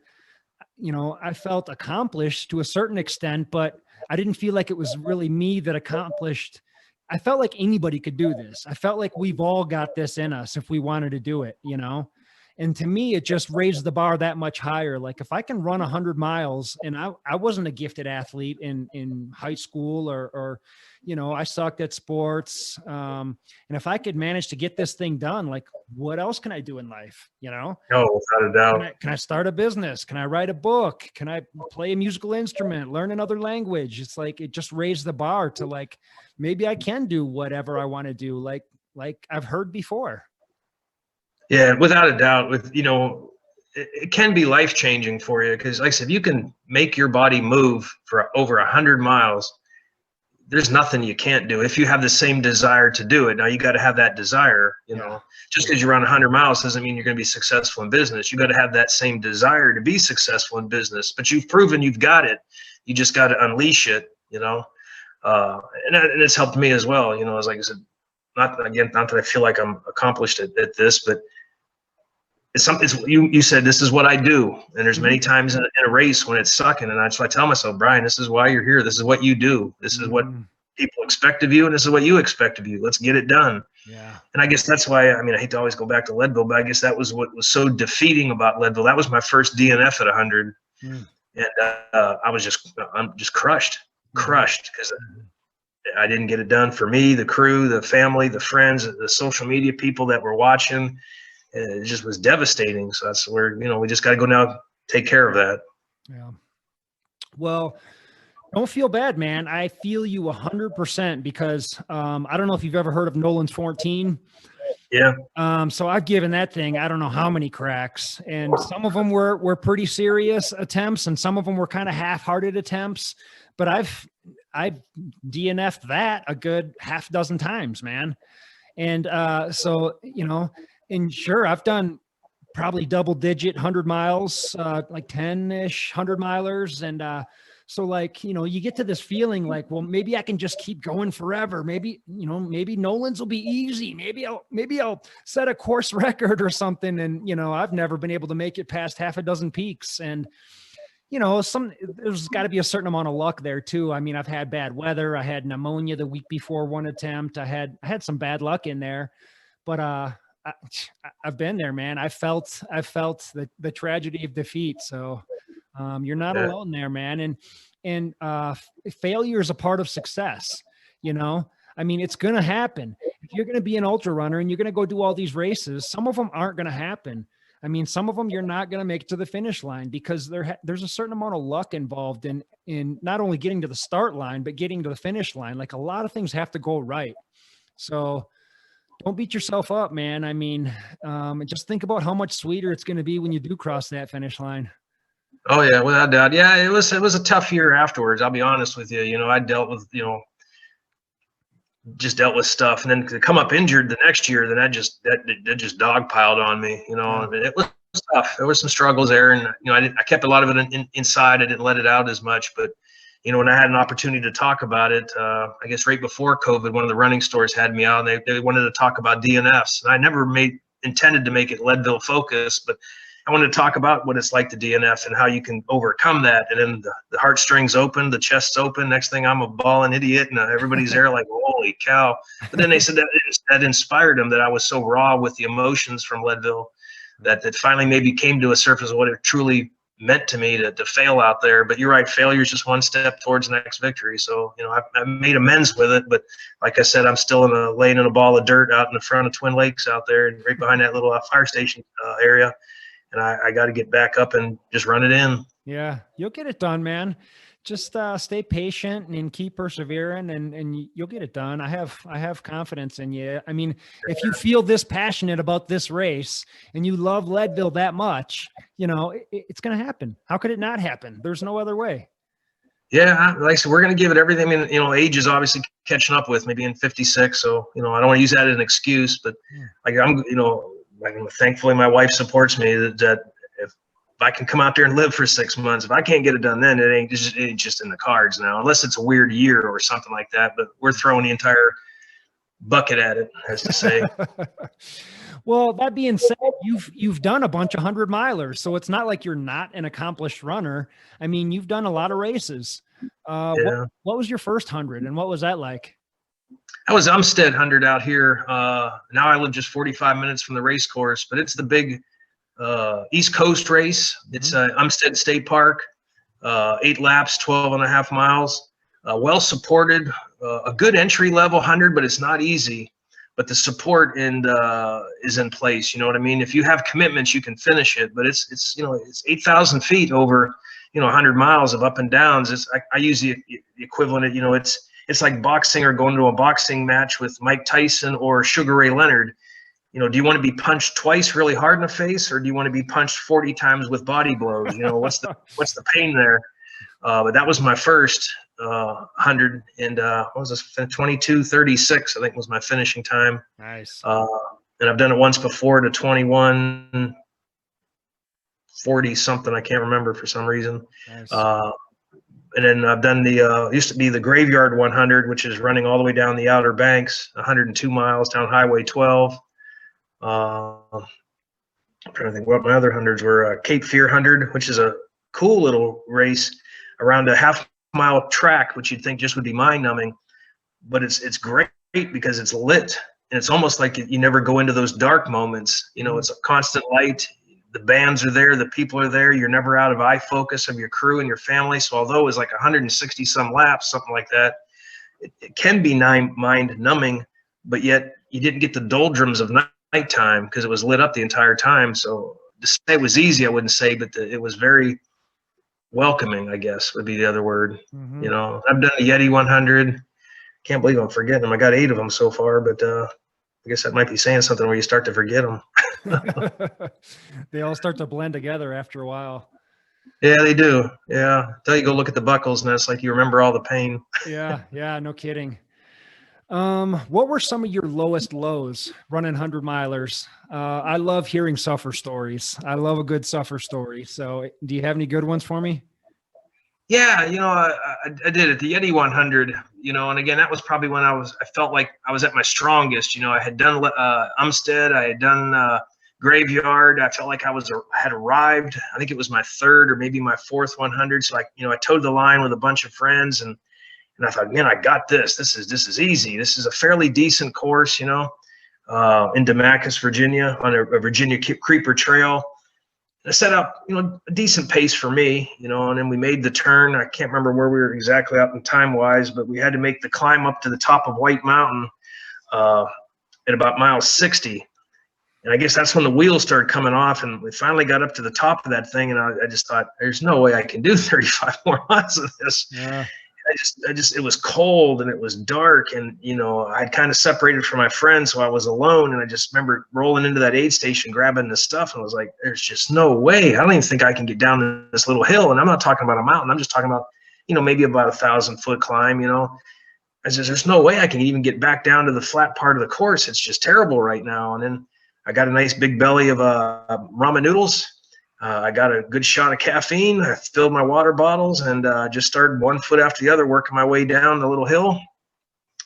I felt accomplished to a certain extent, but I didn't feel like it was really me that accomplished. I felt like anybody could do this. I felt like we've all got this in us if we wanted to do it, And to me, it just raised the bar that much higher. Like if I can run 100 miles, and I wasn't a gifted athlete in high school or I sucked at sports. And if I could manage to get this thing done, like what else can I do in life? No, without a doubt. Can I start a business? Can I write a book? Can I play a musical instrument, learn another language? It's like, it just raised the bar to like, maybe I can do whatever I want to do. Like I've heard before. Yeah, without a doubt. It can be life changing for you because, like I said, if you can make your body move for over 100 miles, there's nothing you can't do if you have the same desire to do it. Now you got to have that desire. Just because you run 100 miles doesn't mean you're going to be successful in business. You got to have that same desire to be successful in business. But you've proven you've got it. You just got to unleash it. And it's helped me as well. As like I said, not that I feel like I'm accomplished at this, but you said this is what I do, and there's many times in a race when it's sucking, and I tell myself, Brian, this is why you're here. This is what you do. This is what people expect of you, and this is what you expect of you. Let's get it done. Yeah. And I guess that's why. I hate to always go back to Leadville, but I guess that was what was so defeating about Leadville. That was my first DNF at 100, and I'm just crushed because I didn't get it done for me, the crew, the family, the friends, the social media people that were watching. It just was devastating. So that's where, we just got to go now, take care of that. Yeah. Well, don't feel bad, man. I feel you 100% because I don't know if you've ever heard of Nolan's 14. Yeah. So I've given that thing, I don't know how many cracks, and some of them were pretty serious attempts, and some of them were kind of half-hearted attempts, but I've DNF'd that a good half dozen times, man. And and sure, I've done probably double-digit 100 miles, like 10-ish 100-milers. And so like, you get to this feeling like, well, maybe I can just keep going forever. Maybe, maybe Nolan's will be easy. Maybe I'll set a course record or something. And, I've never been able to make it past half a dozen peaks. And, there's got to be a certain amount of luck there too. I've had bad weather. I had pneumonia the week before one attempt. I had some bad luck in there, but I've been there, man. I felt the tragedy of defeat. So you're not alone there, man. And failure is a part of success. It's going to happen. If you're going to be an ultra runner and you're going to go do all these races, some of them aren't going to happen. Some of them you're not going to make it to the finish line because there's a certain amount of luck involved in not only getting to the start line, but getting to the finish line. Like a lot of things have to go right. So don't beat yourself up, man. Just think about how much sweeter it's going to be when you do cross that finish line. Oh yeah, without doubt. Yeah, it was a tough year afterwards. I'll be honest with you. I dealt with, just dealt with stuff, and then to come up injured the next year, then that just dogpiled on me. It was tough. There were some struggles there, and I kept a lot of it inside. I didn't let it out as much, but when I had an opportunity to talk about it, I guess right before COVID, one of the running stores had me out, and they wanted to talk about DNFs. And I never intended to make it Leadville focused, but I wanted to talk about what it's like to DNF and how you can overcome that. And then the heartstrings open, the chest's open. Next thing I'm a bawling idiot, and everybody's there like, holy cow. But then they said that inspired them, that I was so raw with the emotions from Leadville that finally maybe came to a surface of what it truly meant to me to fail out there. But you're right, failure is just one step towards the next victory. So, you know, I've made amends with it. But like I said, I'm still laying in a ball of dirt out in the front of Twin Lakes out there, and right behind that little fire station area. And I got to get back up and just run it in. Yeah, you'll get it done, man. Just stay patient and keep persevering, and you'll get it done. I have confidence in you. I mean, if you feel this passionate about this race and you love Leadville that much, you know, it's going to happen. How could it not happen? There's no other way. Yeah, like I said, we're going to give it everything. I mean, you know, age is obviously catching up with me being 56. So, you know, I don't want to use that as an excuse, but like you know, like, thankfully my wife supports me that if I can come out there and live for 6 months, if I can't get it done, then it ain't just in the cards now, unless it's a weird year or something like that. But we're throwing the entire bucket at it, as to say. Well, that being said, you've done a bunch of 100-milers, so it's not like you're not an accomplished runner. I mean, you've done a lot of races. What was your first 100, and what was that like? I was Umstead 100 out here. Now I live just 45 minutes from the race course, but it's the big East Coast race. It's Umstead State Park, 8 laps, 12.5 miles. Well supported, a good entry level 100, but it's not easy. But the support is in place. You know what I mean? If you have commitments, you can finish it. But it's you know, it's 8,000 feet over, you know, 100 miles of up and downs. I use the equivalent of, you know, it's like boxing or going to a boxing match with Mike Tyson or Sugar Ray Leonard. You know, do you want to be punched twice really hard in the face, or do you want to be punched 40 times with body blows? You know, what's the pain there? But that was my first 100, and what was this? 22:36, I think, was my finishing time. Nice. And I've done it once before to 21:40 something. I can't remember for some reason. Nice. And then I've done the used to be the Graveyard 100, which is running all the way down the Outer Banks, 102 miles down Highway 12. I'm trying to think what my other hundreds were. Cape Fear 100, which is a cool little race around a half-mile track, which you'd think just would be mind-numbing, but it's great because it's lit, and it's almost like you never go into those dark moments. You know, it's a constant light. The bands are there, the people are there. You're never out of eye focus of your crew and your family. So although it was like 160 some laps, something like that, it can be mind-numbing, but yet you didn't get the doldrums of nighttime because it was lit up the entire time. So to say it was easy, I wouldn't say, but it was very welcoming, I guess would be the other word. You know, I've done the Yeti 100. Can't believe I'm forgetting them. I got 8 of them so far, but I guess that might be saying something where you start to forget them. They all start to blend together after a while. Yeah, they do. Yeah. Until you go look at the buckles, and it's like you remember all the pain. Yeah, no kidding. What were some of your lowest lows running 100-milers? I love hearing suffer stories. I love a good suffer story. So do you have any good ones for me? Yeah, you know, I did it, the Yeti 100, you know, and again, that was probably when I felt like I was at my strongest. You know, I had done Umstead, I had done Graveyard. I felt like I had arrived. I think it was my 3rd or maybe my 4th 100. So I towed the line with a bunch of friends, and I thought, man, I got this. This is easy. This is a fairly decent course, you know, in Demacus, Virginia, on a Virginia Creeper Trail. I set up, you know, a decent pace for me, you know, and then we made the turn. I can't remember where we were exactly out in time-wise, but we had to make the climb up to the top of White Mountain at about mile 60. And I guess that's when the wheels started coming off, and we finally got up to the top of that thing, and I just thought, there's no way I can do 35 more miles of this. Yeah. It was cold and it was dark, and, you know, I'd kind of separated from my friends, so I was alone. And I just remember rolling into that aid station, grabbing the stuff, and I was like, there's just no way. I don't even think I can get down this little hill. And I'm not talking about a mountain. I'm just talking about, you know, maybe about 1,000-foot climb, you know. I said, there's no way I can even get back down to the flat part of the course. It's just terrible right now. And then I got a nice big belly of ramen noodles. I got a good shot of caffeine. I filled my water bottles, and just started one foot after the other, working my way down the little hill.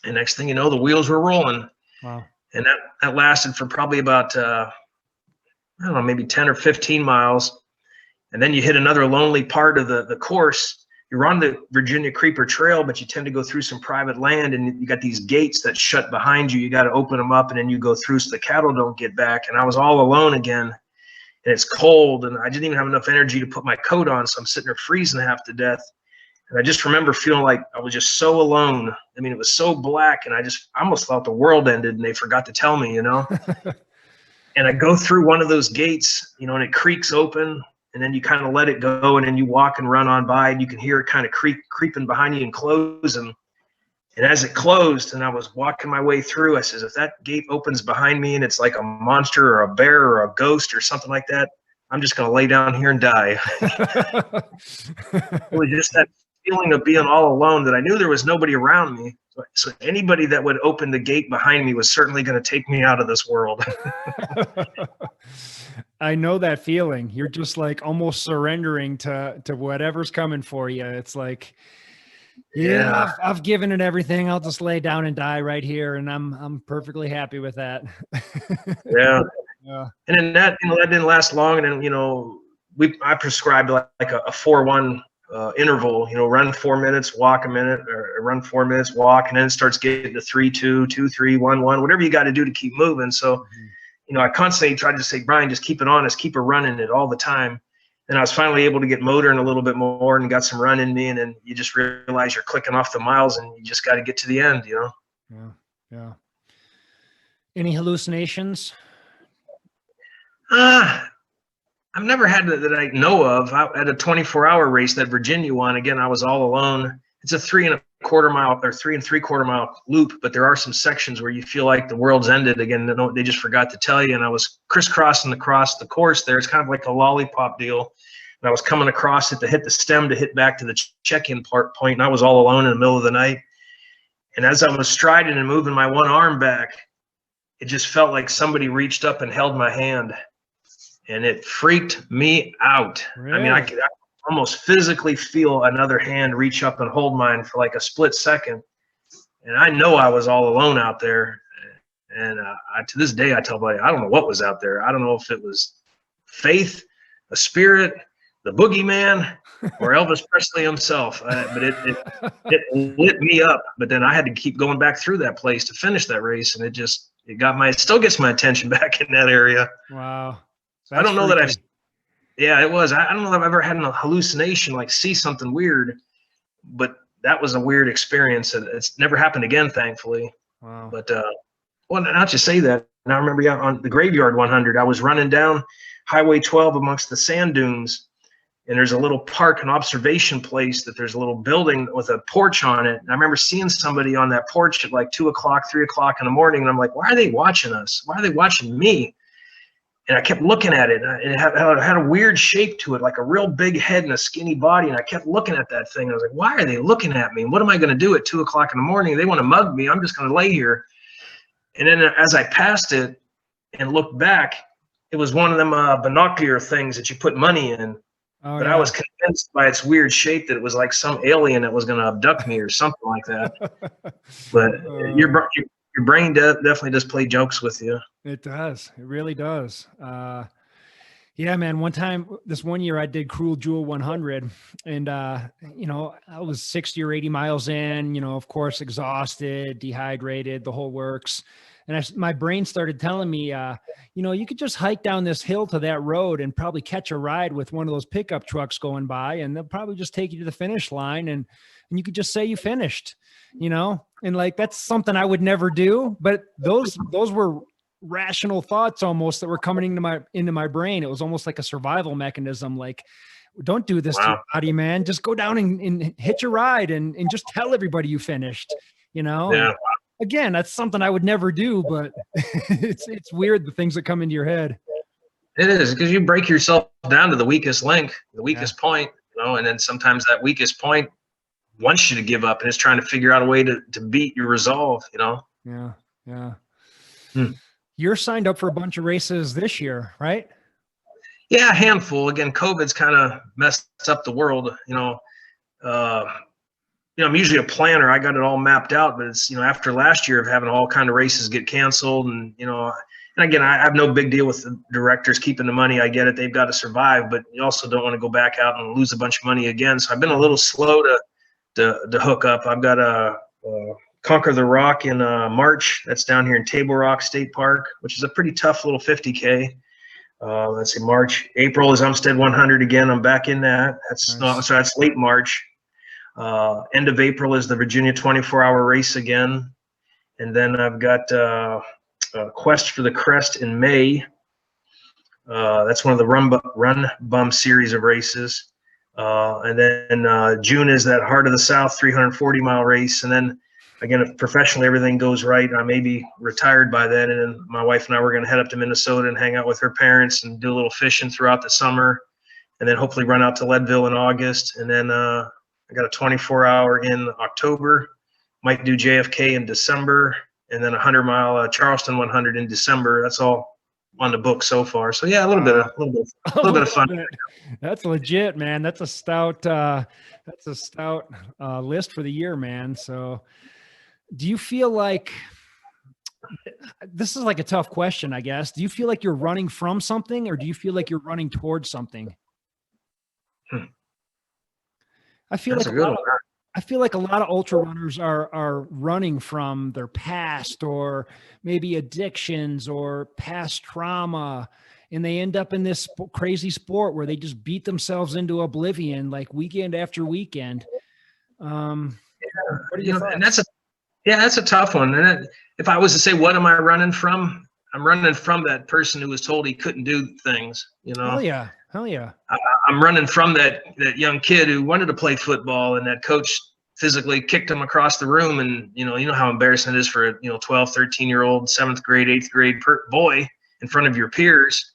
And next thing you know, the wheels were rolling. Wow. And that lasted for probably about, I don't know, maybe 10 or 15 miles. And then you hit another lonely part of the course. You're on the Virginia Creeper Trail, but you tend to go through some private land, and you got these gates that shut behind you. You got to open them up, and then you go through so the cattle don't get back. And I was all alone again. and it's cold, and I didn't even have enough energy to put my coat on, so I'm sitting there freezing half to death. And I just remember feeling like I was just so alone. I mean, it was so black, and I almost thought the world ended, and they forgot to tell me, you know. And I go through one of those gates, you know, and it creaks open, and then you kind of let it go, and then you walk and run on by, and you can hear it kind of creeping behind you and closing. And as it closed and I was walking my way through, I says, if that gate opens behind me and it's like a monster or a bear or a ghost or something like that, I'm just going to lay down here and die. It was just that feeling of being all alone, that I knew there was nobody around me. So anybody that would open the gate behind me was certainly going to take me out of this world. I know that feeling. You're just like almost surrendering to whatever's coming for you. It's like, yeah, I've given it everything. I'll just lay down and die right here, and I'm perfectly happy with that. Yeah. And then that, you know, that didn't last long. And then, you know, I prescribed like a 4-1 interval, you know, run 4 minutes, walk a minute, or run 4 minutes, walk, and then it starts getting to 3-2, 2-3, 1-1, whatever you got to do to keep moving. So, you know, I constantly tried to say, Brian, just keep it honest, keep it running it all the time. And I was finally able to get motoring a little bit more and got some run in me. And then you just realize you're clicking off the miles, and you just got to get to the end, you know? Yeah. Any hallucinations? I've never had that I know of. I had a 24-hour race that Virginia won. Again, I was all alone. It's a 3.25 mile or 3.75 mile loop, but there are some sections where you feel like the world's ended. Again, they just forgot to tell you. And I was crisscrossing across the course there. It's kind of like a lollipop deal. And I was coming across it to hit the stem to hit back to the check-in point, and I was all alone in the middle of the night. And as I was striding and moving my one arm back, it just felt like somebody reached up and held my hand. And it freaked me out. Really? I mean, I could almost physically feel another hand reach up and hold mine for like a split second. And I know I was all alone out there. And to this day, I tell everybody, I don't know what was out there. I don't know if it was faith, a spirit, the boogeyman, or Elvis Presley himself. But it lit me up. But then I had to keep going back through that place to finish that race. And it still gets my attention back in that area. Wow. I don't know that I've, yeah, it was. I don't know that I've ever had a hallucination, like see something weird, but that was a weird experience. It's never happened again, thankfully. Wow. But, well, not to say that. And I remember on the Graveyard 100, I was running down Highway 12 amongst the sand dunes, and there's a little park, an observation place that there's a little building with a porch on it. And I remember seeing somebody on that porch at like 2 o'clock, 3 o'clock in the morning. And I'm like, why are they watching us? Why are they watching me? And I kept looking at it, and it had a weird shape to it, like a real big head and a skinny body. And I kept looking at that thing. I was like, why are they looking at me? What am I going to do at 2 o'clock in the morning? They want to mug me. I'm just going to lay here. And then as I passed it and looked back, it was one of them binocular things that you put money in. Oh, but yeah. I was convinced by its weird shape that it was like some alien that was going to abduct me or something like that. But your brain definitely does play jokes with you. It does. It really does. Yeah, man. This one year I did Cruel Jewel 100, and, you know, I was 60 or 80 miles in, you know, of course, exhausted, dehydrated, the whole works. And my brain started telling me, you know, you could just hike down this hill to that road and probably catch a ride with one of those pickup trucks going by, and they'll probably just take you to the finish line, and you could just say you finished, you know, and like, that's something I would never do. But those were rational thoughts almost that were coming into my brain. It was almost like a survival mechanism. Like, don't do this to your body, man. Just go down and hitch a ride and just tell everybody you finished, you know? Yeah. Again, that's something I would never do, but it's weird, the things that come into your head. It is, because you break yourself down to the weakest link, the weakest point, you know, and then sometimes that weakest point wants you to give up and is trying to figure out a way to beat your resolve, you know? Yeah. Yeah. You're signed up for a bunch of races this year, right? Yeah, a handful. Again, COVID's kind of messed up the world, you know. You know, I'm usually a planner. I got it all mapped out, but it's, you know, after last year of having all kind of races get canceled, and, you know, and again, I have no big deal with the directors keeping the money. I get it. They've got to survive, but you also don't want to go back out and lose a bunch of money again. So I've been a little slow to hook up. I've got a Conquer the Rock in March. That's down here in Table Rock State Park, which is a pretty tough little 50K. Let's see, March, April is Umstead 100 again. I'm back in that. That's Nice. so that's late March. End of April is the Virginia 24-hour race again. And then I've got Quest for the Crest in May. That's one of the Run Bum series of races. And then June is that Heart of the South 340-mile race. And then again, if professionally everything goes right, I may be retired by then. And then my wife and I were going to head up to Minnesota and hang out with her parents and do a little fishing throughout the summer. And then hopefully run out to Leadville in August. And then I got a 24-hour in October. Might do JFK in December. And then a 100-mile Charleston 100 in December. That's all on the book so far. So yeah, a little bit of fun. That's legit, man. That's a stout list for the year, man. So do you feel like, this is like a tough question, I guess. Do you feel like you're running from something, or do you feel like you're running towards something? I feel like a lot of ultra runners are running from their past, or maybe addictions or past trauma, and they end up in this crazy sport where they just beat themselves into oblivion, like weekend after weekend. What are your thoughts? And that's a tough one. And if I was to say, what am I running from? I'm running from that person who was told he couldn't do things, you know? Hell yeah. I'm running from that young kid who wanted to play football, and that coach physically kicked him across the room. And, you know how embarrassing it is for a, 12, 13-year-old, 7th grade, 8th grade boy in front of your peers.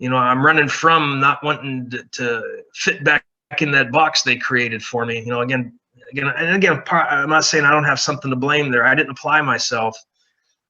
I'm running from not wanting to fit back in that box they created for me. Again, I'm not saying I don't have something to blame there. I didn't apply myself,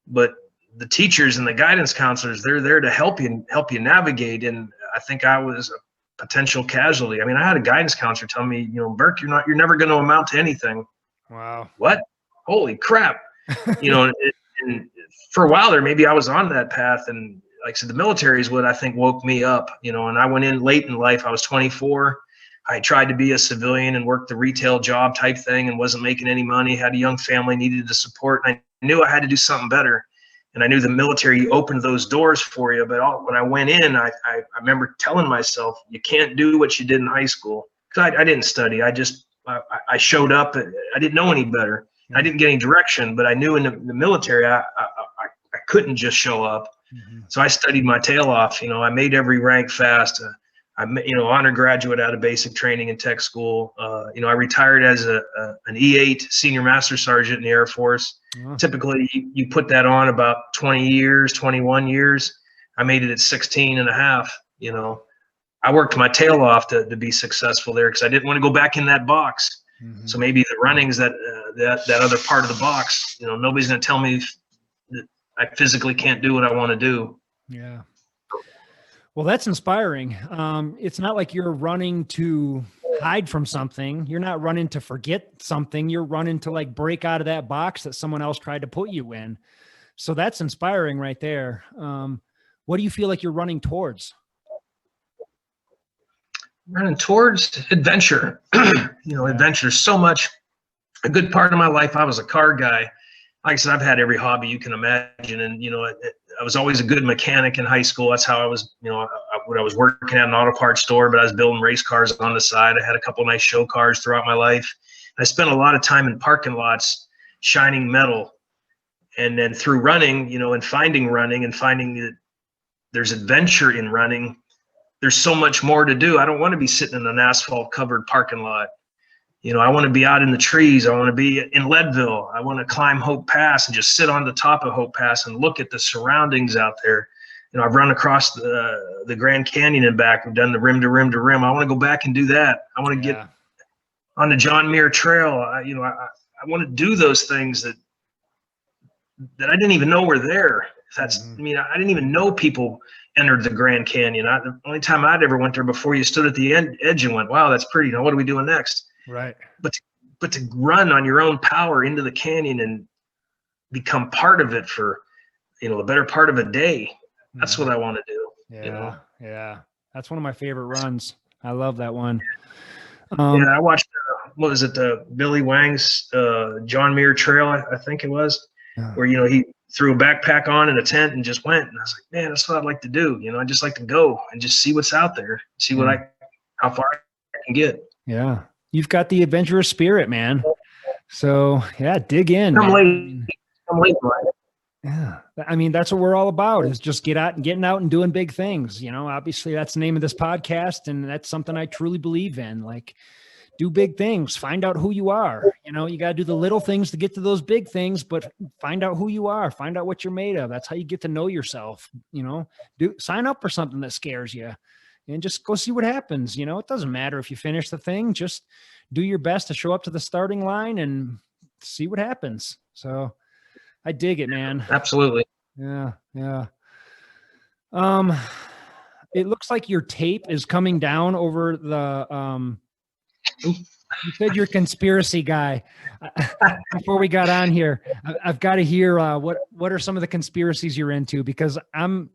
but the teachers and the guidance counselors, they're there to help you navigate. And I think I was a potential casualty. I mean, I had a guidance counselor tell me, Burk, you're never going to amount to anything. Wow. What? Holy crap. And for a while there, maybe I was on that path. And like I said, the military is what I think woke me up, and I went in late in life. I was 24. I tried to be a civilian and work the retail job type thing and wasn't making any money, had a young family, needed the support. And I knew I had to do something better. And I knew the military opened those doors for you. But when I went in, I remember telling myself, you can't do what you did in high school. Because I didn't study. I showed up. I didn't know any better. I didn't get any direction. But I knew in the military, I couldn't just show up. Mm-hmm. So I studied my tail off. I made every rank fast. I'm, honor graduate out of basic training and tech school. I retired as an E8 senior master sergeant in the Air Force. Oh. Typically, you put that on about 20 years, 21 years. I made it at 16 and a half. I worked my tail off to be successful there because I didn't want to go back in that box. Mm-hmm. So maybe the running's that other part of the box. Nobody's going to tell me that I physically can't do what I want to do. Yeah. Well, that's inspiring. It's not like you're running to hide from something. You're not running to forget something. You're running to like break out of that box that someone else tried to put you in. So that's inspiring right there. What do you feel like you're running towards? Running towards adventure. Adventure so much. A good part of my life, I was a car guy. Like I said, I've had every hobby you can imagine. And, I was always a good mechanic in high school. That's how I was, when I was working at an auto parts store, but I was building race cars on the side. I had a couple of nice show cars throughout my life. I spent a lot of time in parking lots, shining metal. And then through running, and finding that there's adventure in running, there's so much more to do. I don't want to be sitting in an asphalt covered parking lot. I want to be out in the trees. I want to be in Leadville. I want to climb Hope Pass and just sit on the top of Hope Pass and look at the surroundings out there. I've run across the Grand Canyon and back. We've done the rim to rim to rim. I want to go back and do that. I want to get on the John Muir Trail. I want to do those things that I didn't even know were there. I didn't even know people entered the Grand Canyon. The only time I'd ever went there before, you stood at the edge and went, wow, that's pretty. Now what are we doing next? Right. But to run on your own power into the canyon and become part of it for, the better part of a day, that's what I want to do. Yeah. Yeah. That's one of my favorite runs. I love that one. I watched, what was it? Billy Wang's John Muir Trail, I think it was, where, he threw a backpack on and a tent and just went. And I was like, man, that's what I'd like to do. You know, I just like to go and just see what's out there, see how far I can get. Yeah. You've got the adventurous spirit, man. So yeah, dig in. I'm late, Brian. Yeah. I mean, that's what we're all about, is just getting out and doing big things. You know, obviously that's the name of this podcast. And that's something I truly believe in. Like, do big things, find out who you are. You know, you got to do the little things to get to those big things, but find out who you are, find out what you're made of. That's how you get to know yourself. You know, sign up for something that scares you and just go see what happens. You know, it doesn't matter if you finish the thing, just do your best to show up to the starting line and see what happens. So I dig it, man. Absolutely. Yeah. Yeah. It looks like your tape is coming down over the, you said you're a conspiracy guy. Before we got on here, I've got to hear what are some of the conspiracies you're into, because I'm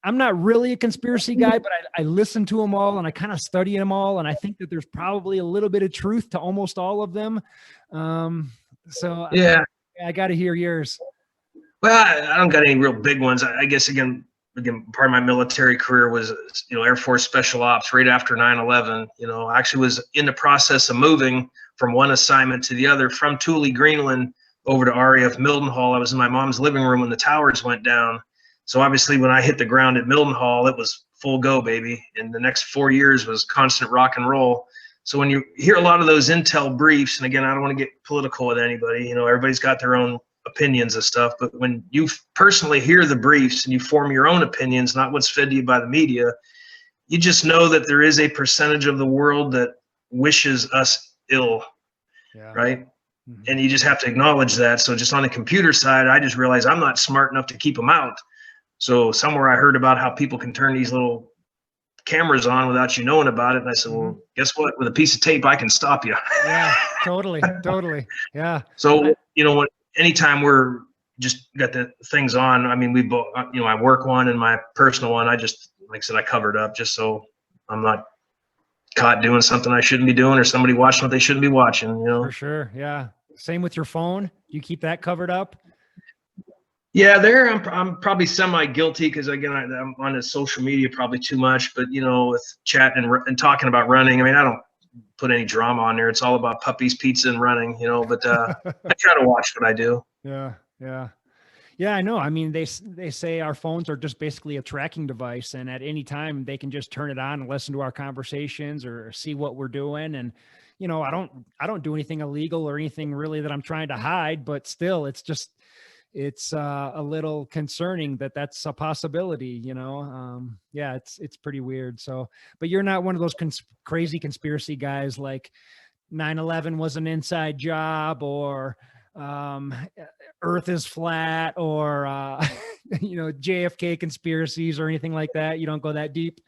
not really a conspiracy guy, but I listen to them all and I kind of study them all, and I think that there's probably a little bit of truth to almost all of them. So yeah, I got to hear yours. Well, I don't got any real big ones. I guess again, part of my military career was, Air Force Special Ops right after 9/11. I actually was in the process of moving from one assignment to the other from Thule, Greenland, over to RAF Mildenhall. I was in my mom's living room when the towers went down. So obviously when I hit the ground at Mildenhall, it was full go, baby. And the next 4 years was constant rock and roll. So when you hear a lot of those intel briefs, and again, I don't want to get political with anybody, everybody's got their own opinions of stuff, but when you personally hear the briefs and you form your own opinions, not what's fed to you by the media, you just know that there is a percentage of the world that wishes us ill, right? Mm-hmm. And you just have to acknowledge that. So just on the computer side, I just realized I'm not smart enough to keep them out. So somewhere I heard about how people can turn these little cameras on without you knowing about it. And I said, well, guess what? With a piece of tape, I can stop you. Yeah, totally. Yeah. So, anytime we're just got the things on, I mean, we both, my work one and my personal one, I just, like I said, I covered up just so I'm not caught doing something I shouldn't be doing or somebody watching what they shouldn't be watching, For sure. Yeah. Same with your phone. You keep that covered up? Yeah, I'm probably semi-guilty because, again, I'm on the social media probably too much, but, with chatting and talking about running, I mean, I don't put any drama on there. It's all about puppies, pizza, and running, but I try to watch what I do. Yeah. I know. I mean, they say our phones are just basically a tracking device, and at any time they can just turn it on and listen to our conversations or see what we're doing. And, I don't do anything illegal or anything really that I'm trying to hide, but still it's a little concerning that that's a possibility, yeah, it's pretty weird. So, but you're not one of those crazy conspiracy guys like 9/11 was an inside job or, Earth is flat or, JFK conspiracies or anything like that. You don't go that deep.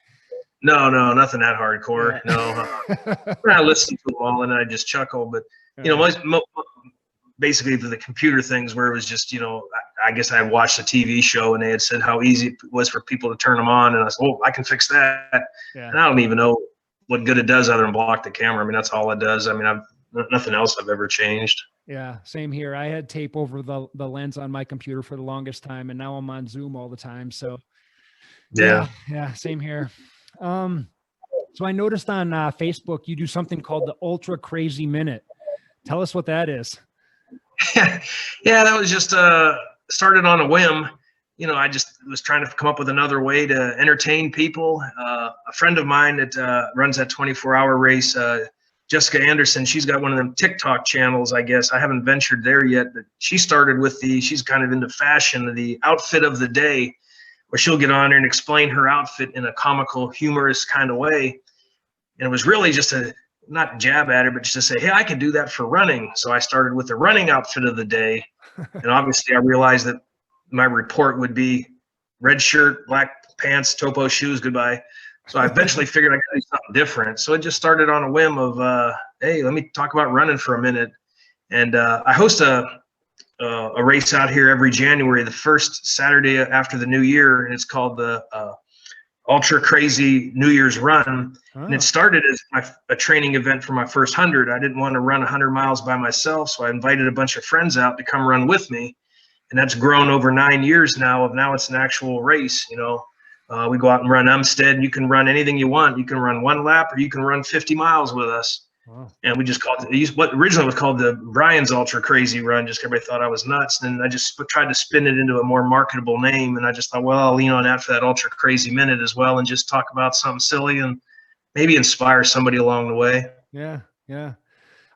No, nothing that hardcore. Yeah. No, I listen to them all and I just chuckle, but basically for the computer things where it was just, I guess I watched a TV show and they had said how easy it was for people to turn them on. And I said, I can fix that. Yeah. And I don't even know what good it does other than block the camera. I mean, that's all it does. I mean, nothing else I've ever changed. Yeah, same here. I had tape over the lens on my computer for the longest time, and now I'm on Zoom all the time. So yeah, same here. So I noticed on Facebook, you do something called the Ultra Crazy Minute. Tell us what that is. Yeah, that was just started on a whim. I just was trying to come up with another way to entertain people. A friend of mine that runs that 24-hour race, Jessica Anderson, she's got one of them TikTok channels, I guess. I haven't ventured there yet, but she started with she's kind of into fashion, the outfit of the day, where she'll get on there and explain her outfit in a comical, humorous kind of way. And it was really just not jab at her, but just to say, hey, I can do that for running. So I started with the running outfit of the day. And obviously I realized that my report would be red shirt, black pants, topo shoes, goodbye. So I eventually figured I got to do something different. So it just started on a whim of, hey, let me talk about running for a minute. And I host a race out here every January, the first Saturday after the new year. And it's called the Ultra Crazy New Year's Run. Oh. And it started as a training event for my first 100. I didn't want to run 100 miles by myself, so I invited a bunch of friends out to come run with me. and that's grown over 9 years now. Now it's an actual race. We go out and run Umstead. You can run anything you want. You can run 1 lap, or you can run 50 miles with us. Wow. And we just called it what originally was called the Brian's Ultra Crazy Run. Just everybody thought I was nuts. And I just tried to spin it into a more marketable name. And I just thought, well, I'll lean on that for that Ultra Crazy Minute as well, and just talk about something silly and maybe inspire somebody along the way. Yeah. Yeah.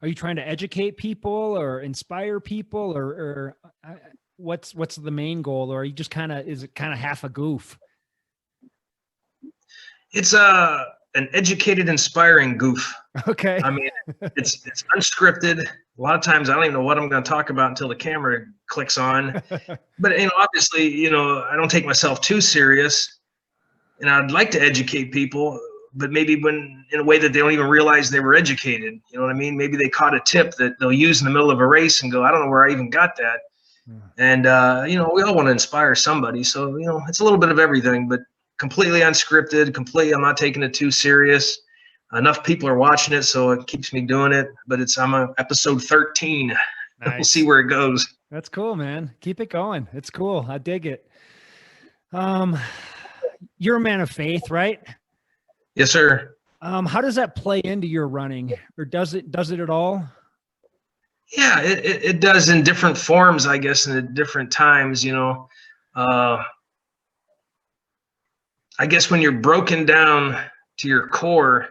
Are you trying to educate people or inspire people, or what's the main goal? Or are you just is it kind of half a goof? It's an educated, inspiring goof. Okay. I mean, it's unscripted. A lot of times I don't even know what I'm going to talk about until the camera clicks on. But obviously, I don't take myself too serious, and I'd like to educate people, but maybe in a way that they don't even realize they were educated. You know what I mean? Maybe they caught a tip that they'll use in the middle of a race and go, I don't know where I even got that. And we all want to inspire somebody. So, it's a little bit of everything, but completely unscripted, I'm not taking it too serious. Enough people are watching it, so it keeps me doing it. But I'm on episode 13. Nice. We'll see where it goes. That's cool, man. Keep it going. It's cool. I dig it. You're a man of faith, right? Yes, sir. How does that play into your running, or does it at all? Yeah, it does in different forms, I guess, and at different times. I guess when you're broken down to your core,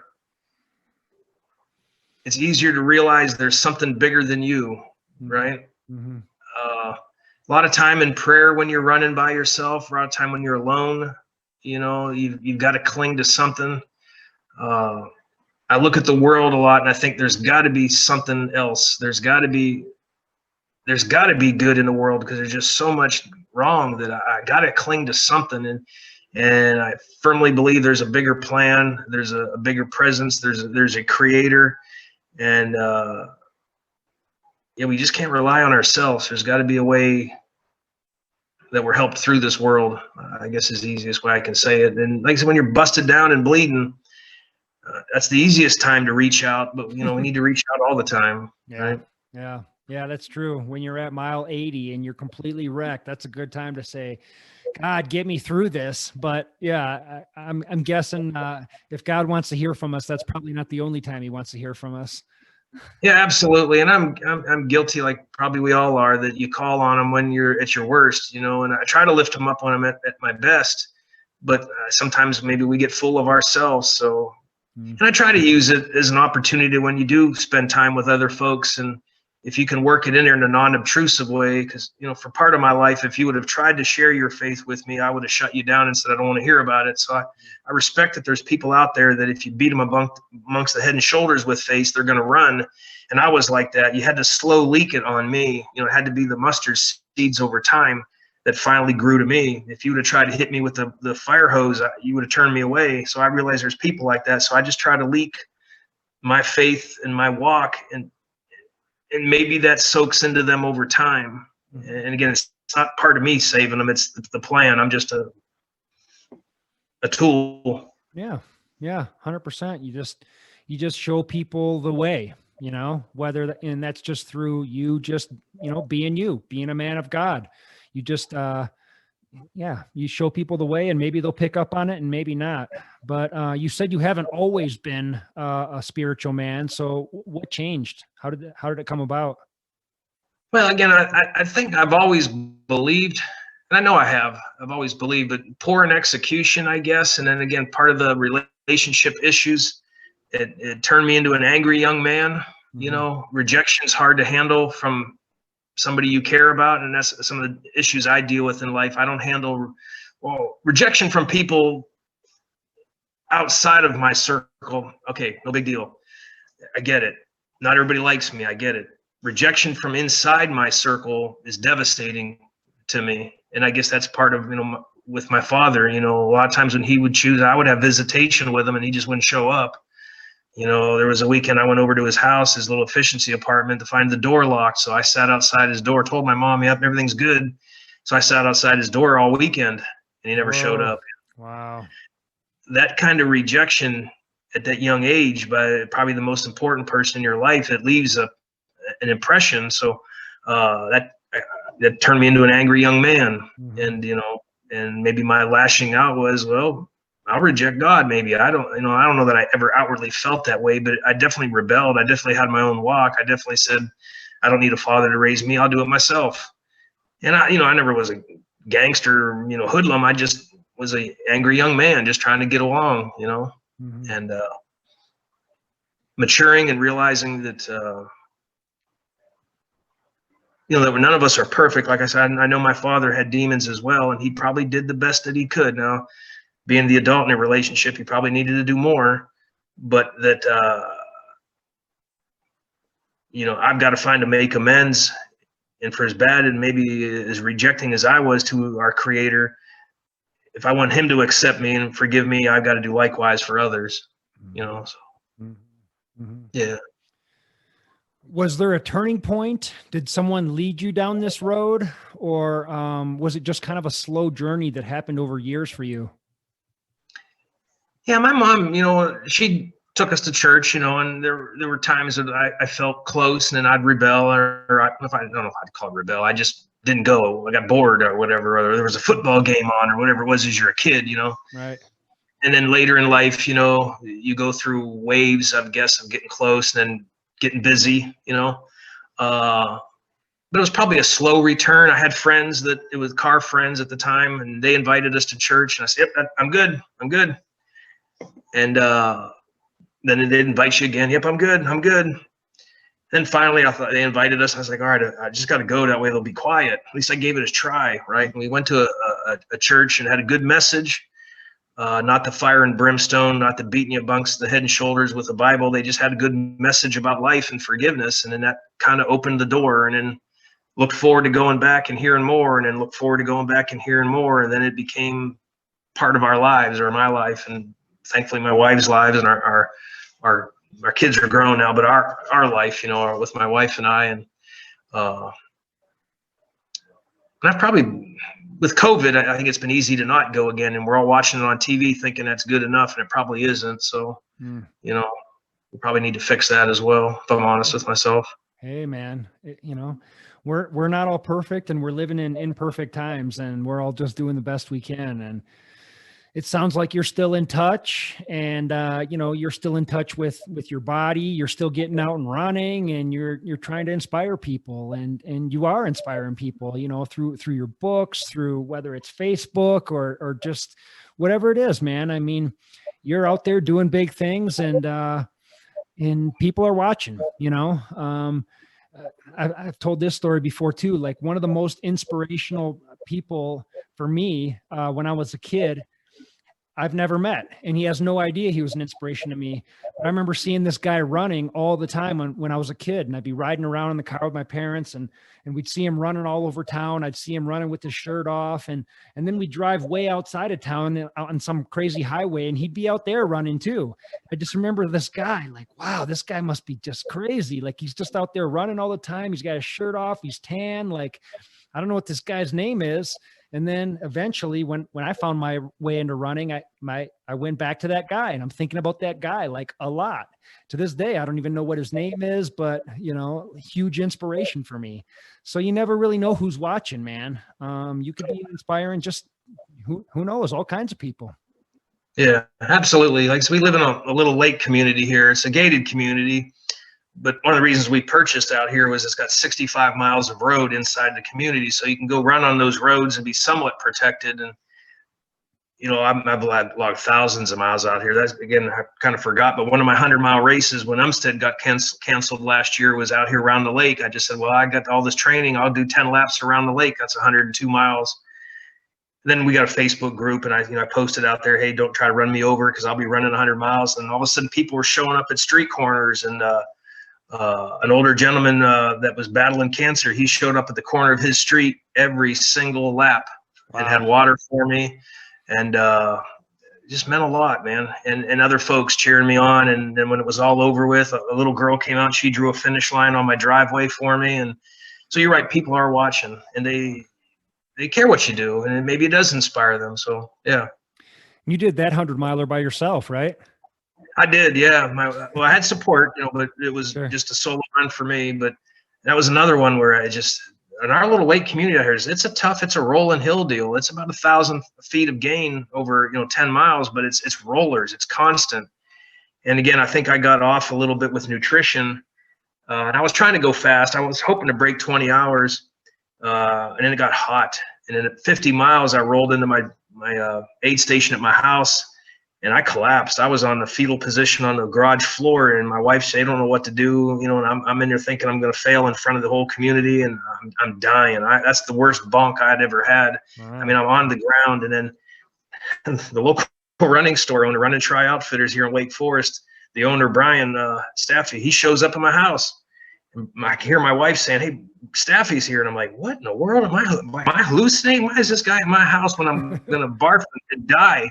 it's easier to realize there's something bigger than you, right? Mm-hmm. A lot of time in prayer when you're running by yourself, a lot of time when you're alone, you've got to cling to something. I look at the world a lot, and I think there's got to be something else. There's got to be good in the world, because there's just so much wrong that I got to cling to something. And I firmly believe there's a bigger plan. There's a bigger presence. There's a creator. And we just can't rely on ourselves. There's got to be a way that we're helped through this world, I guess is the easiest way I can say it. And like I said, when you're busted down and bleeding, that's the easiest time to reach out. But, we need to reach out all the time. Yeah. Right? Yeah. Yeah, that's true. When you're at mile 80 and you're completely wrecked, that's a good time to say, God, get me through this. But yeah, I'm guessing if God wants to hear from us, that's probably not the only time he wants to hear from us. Yeah, absolutely. And I'm guilty, like probably we all are, that you call on him when you're at your worst, and I try to lift him up when I'm at my best, but sometimes maybe we get full of ourselves. So, and I try to use it as an opportunity when you do spend time with other folks, and if you can work it in there in a non-obtrusive way, because, for part of my life, if you would have tried to share your faith with me, I would have shut you down and said, I don't want to hear about it. So I respect that there's people out there that if you beat them amongst the head and shoulders with faith, they're going to run. And I was like that. You had to slow leak it on me. It had to be the mustard seeds over time that finally grew to me. If you would have tried to hit me with the fire hose, you would have turned me away. So I realized there's people like that. So I just try to leak my faith and my walk, and maybe that soaks into them over time. And again, it's not part of me saving them. It's the plan. I'm just a tool. Yeah. Yeah. 100%. You just show people the way, and that's just through you, just, being a man of God. You just, you show people the way, and maybe they'll pick up on it and maybe not. But you said you haven't always been a spiritual man. So what changed? How did it come about? Well, again, I think I've always believed, and I know I've always believed, but poor in execution, I guess. And then again, part of the relationship issues, it turned me into an angry young man. Mm-hmm. Rejection's hard to handle from somebody you care about, and that's some of the issues I deal with in life. I don't handle rejection from people outside of my circle. Okay, no big deal. I get it. Not everybody likes me. I get it. Rejection from inside my circle is devastating to me, and I guess that's part of with my father. A lot of times when he would choose, I would have visitation with him, and he just wouldn't show up. There was a weekend I went over to his house, his little efficiency apartment, to find the door locked. So I sat outside his door, told my mom, yep, everything's good. So I sat outside his door all weekend, and he never showed up. Wow. That kind of rejection at that young age by probably the most important person in your life, it leaves an impression. So that turned me into an angry young man. Mhm. And, and maybe my lashing out was, well, I'll reject God. Maybe I don't know that I ever outwardly felt that way, but I definitely rebelled. I definitely had my own walk. I definitely said, I don't need a father to raise me. I'll do it myself. And I never was a gangster, hoodlum. I just was a angry young man just trying to get along, Mhm. and maturing and realizing that, that none of us are perfect. Like I said, I know my father had demons as well, and he probably did the best that he could. Now, being the adult in a relationship, he probably needed to do more, but that, I've got to find to make amends. And for as bad and maybe as rejecting as I was to our Creator, if I want Him to accept me and forgive me, I've got to do likewise for others. So, Mhm. yeah. Was there a turning point? Did someone lead you down this road, or was it just kind of a slow journey that happened over years for you? Yeah, my mom, she took us to church, and there were times that I felt close, and then I'd rebel, or I don't know if I'd call it rebel. I just didn't go. I got bored or whatever, or there was a football game on or whatever it was as you're a kid, Right. And then later in life, you go through waves, I guess, of getting close and then getting busy, but it was probably a slow return. I had friends it was car friends at the time, and they invited us to church, and I said, yep, I'm good. I'm good. And then they'd invite you again. Yep, I'm good. I'm good. Then finally, I thought they invited us. I was like, all right, I just got to go. That way they'll be quiet. At least I gave it a try, right? And we went to a church and had a good message. Not the fire and brimstone, not the beating you amongst the head and shoulders with the Bible. They just had a good message about life and forgiveness. And then that kind of opened the door, and then looked forward to going back and hearing more, and then looked forward to going back and hearing more. And then it became part of our lives, or my life. And thankfully my wife's lives, and our kids are grown now, but our life, with my wife and I. And I've probably, with COVID, I think it's been easy to not go again, and we're all watching it on TV thinking that's good enough, and it probably isn't. So, we probably need to fix that as well, if I'm honest with myself. Hey, man, we're not all perfect, and we're living in imperfect times, and we're all just doing the best we can. And it sounds like you're still in touch, and you're still in touch with your body. You're still getting out and running, and you're trying to inspire people, and you are inspiring people, through your books, through whether it's Facebook or just whatever it is, man. I mean, you're out there doing big things, and people are watching. I've told this story before too. Like, one of the most inspirational people for me when I was a kid, I've never met, and he has no idea he was an inspiration to me. But I remember seeing this guy running all the time when I was a kid, and I'd be riding around in the car with my parents, and we'd see him running all over town. I'd see him running with his shirt off, and then we'd drive way outside of town out on some crazy highway, and he'd be out there running too. I just remember this guy, like, wow, this guy must be just crazy. Like, he's just out there running all the time. He's got his shirt off. He's tan. Like, I don't know what this guy's name is. And then eventually when I found my way into running, I went back to that guy, and I'm thinking about that guy like a lot. To this day, I don't even know what his name is, but huge inspiration for me. So you never really know who's watching, man. You could be inspiring just who knows, all kinds of people. Yeah, absolutely. Like, so we live in a little lake community here. It's a gated community. But one of the reasons we purchased out here was it's got 65 miles of road inside the community. So you can go run on those roads and be somewhat protected. And, I've logged thousands of miles out here. That's, again, I kind of forgot. But one of my 100-mile races when Umstead got canceled last year was out here around the lake. I just said, well, I got all this training. I'll do 10 laps around the lake. That's 102 miles. Then we got a Facebook group, and I posted out there, hey, don't try to run me over because I'll be running 100 miles. And all of a sudden people were showing up at street corners, and an older gentleman that was battling cancer, he showed up at the corner of his street every single lap. Wow. And had water for me, and just meant a lot, man. And other folks cheering me on. And then when it was all over with, a little girl came out, she drew a finish line on my driveway for me. And so you're right, people are watching, and they care what you do, and maybe it does inspire them. So yeah. You did that 100-miler by yourself, right? I did, yeah. I had support, but it was just a solo run for me. But that was another one where in our little Wake community out here, it's a rolling hill deal. It's about 1,000 feet of gain over, 10 miles, but it's rollers, it's constant. And again, I think I got off a little bit with nutrition, and I was trying to go fast. I was hoping to break 20 hours, and then it got hot. And then at 50 miles, I rolled into my aid station at my house, and I collapsed. I was on the fetal position on the garage floor, and my wife said, "I don't know what to do," and I'm in there thinking I'm going to fail in front of the whole community, and I'm dying. That's the worst bunk I'd ever had. Wow. I mean, I'm on the ground, and then the local running store owner, Run and Try Outfitters here in Wake Forest, the owner, Brian Staffy, he shows up at my house. And I hear my wife saying, "Hey, Staffy's here." And I'm like, "What in the world? Am I hallucinating? Why is this guy at my house when I'm going to barf and die?"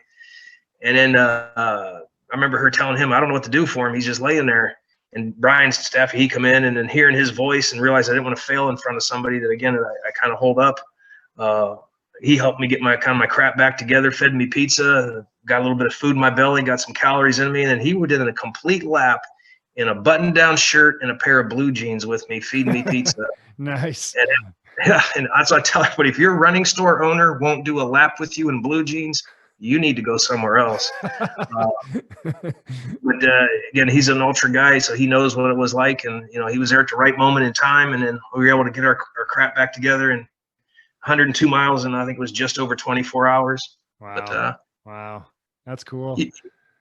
And then I remember her telling him, "I don't know what to do for him. He's just laying there." And Brian Staffy, he come in, and then hearing his voice and realized I didn't want to fail in front of somebody that, again, I kind of hold up. He helped me get my crap back together, fed me pizza, got a little bit of food in my belly, got some calories in me. And then he did a complete lap in a button-down shirt and a pair of blue jeans with me, feeding me pizza. Nice. And that's what I tell everybody: if your running store owner won't do a lap with you in blue jeans, you need to go somewhere else. But again, he's an ultra guy, so he knows what it was like. And, he was there at the right moment in time. And then we were able to get our crap back together in 102 miles. And I think it was just over 24 hours. Wow. But, wow. That's cool.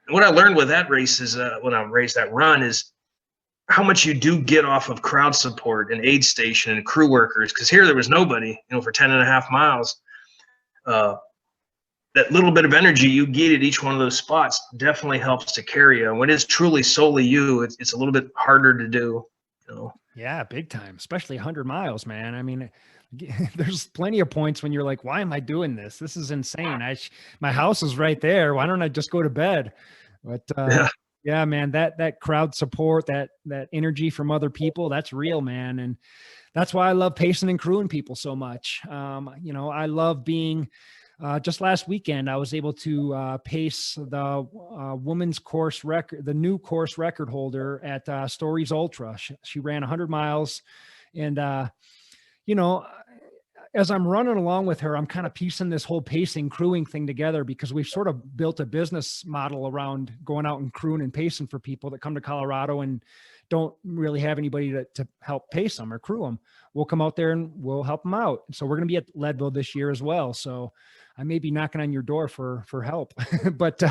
What I learned with that race is when I raced that run is how much you do get off of crowd support and aid station and crew workers. Because here there was nobody, for 10 and a half miles. That little bit of energy you get at each one of those spots definitely helps to carry you. And when it's truly solely you, it's a little bit harder to do. Yeah, big time, especially 100 miles, man. I mean, there's plenty of points when you're like, why am I doing this? This is insane. My house is right there. Why don't I just go to bed? But yeah, man, that crowd support, that energy from other people, that's real, man. And that's why I love pacing and crewing people so much. I love being, just last weekend, I was able to pace the women's course record, the new course record holder at Stories Ultra. She ran 100 miles. And, as I'm running along with her, I'm kind of piecing this whole pacing crewing thing together, because we've sort of built a business model around going out and crewing and pacing for people that come to Colorado and don't really have anybody to help pace them or crew them. We'll come out there and we'll help them out. So we're going to be at Leadville this year as well. So I may be knocking on your door for help, but,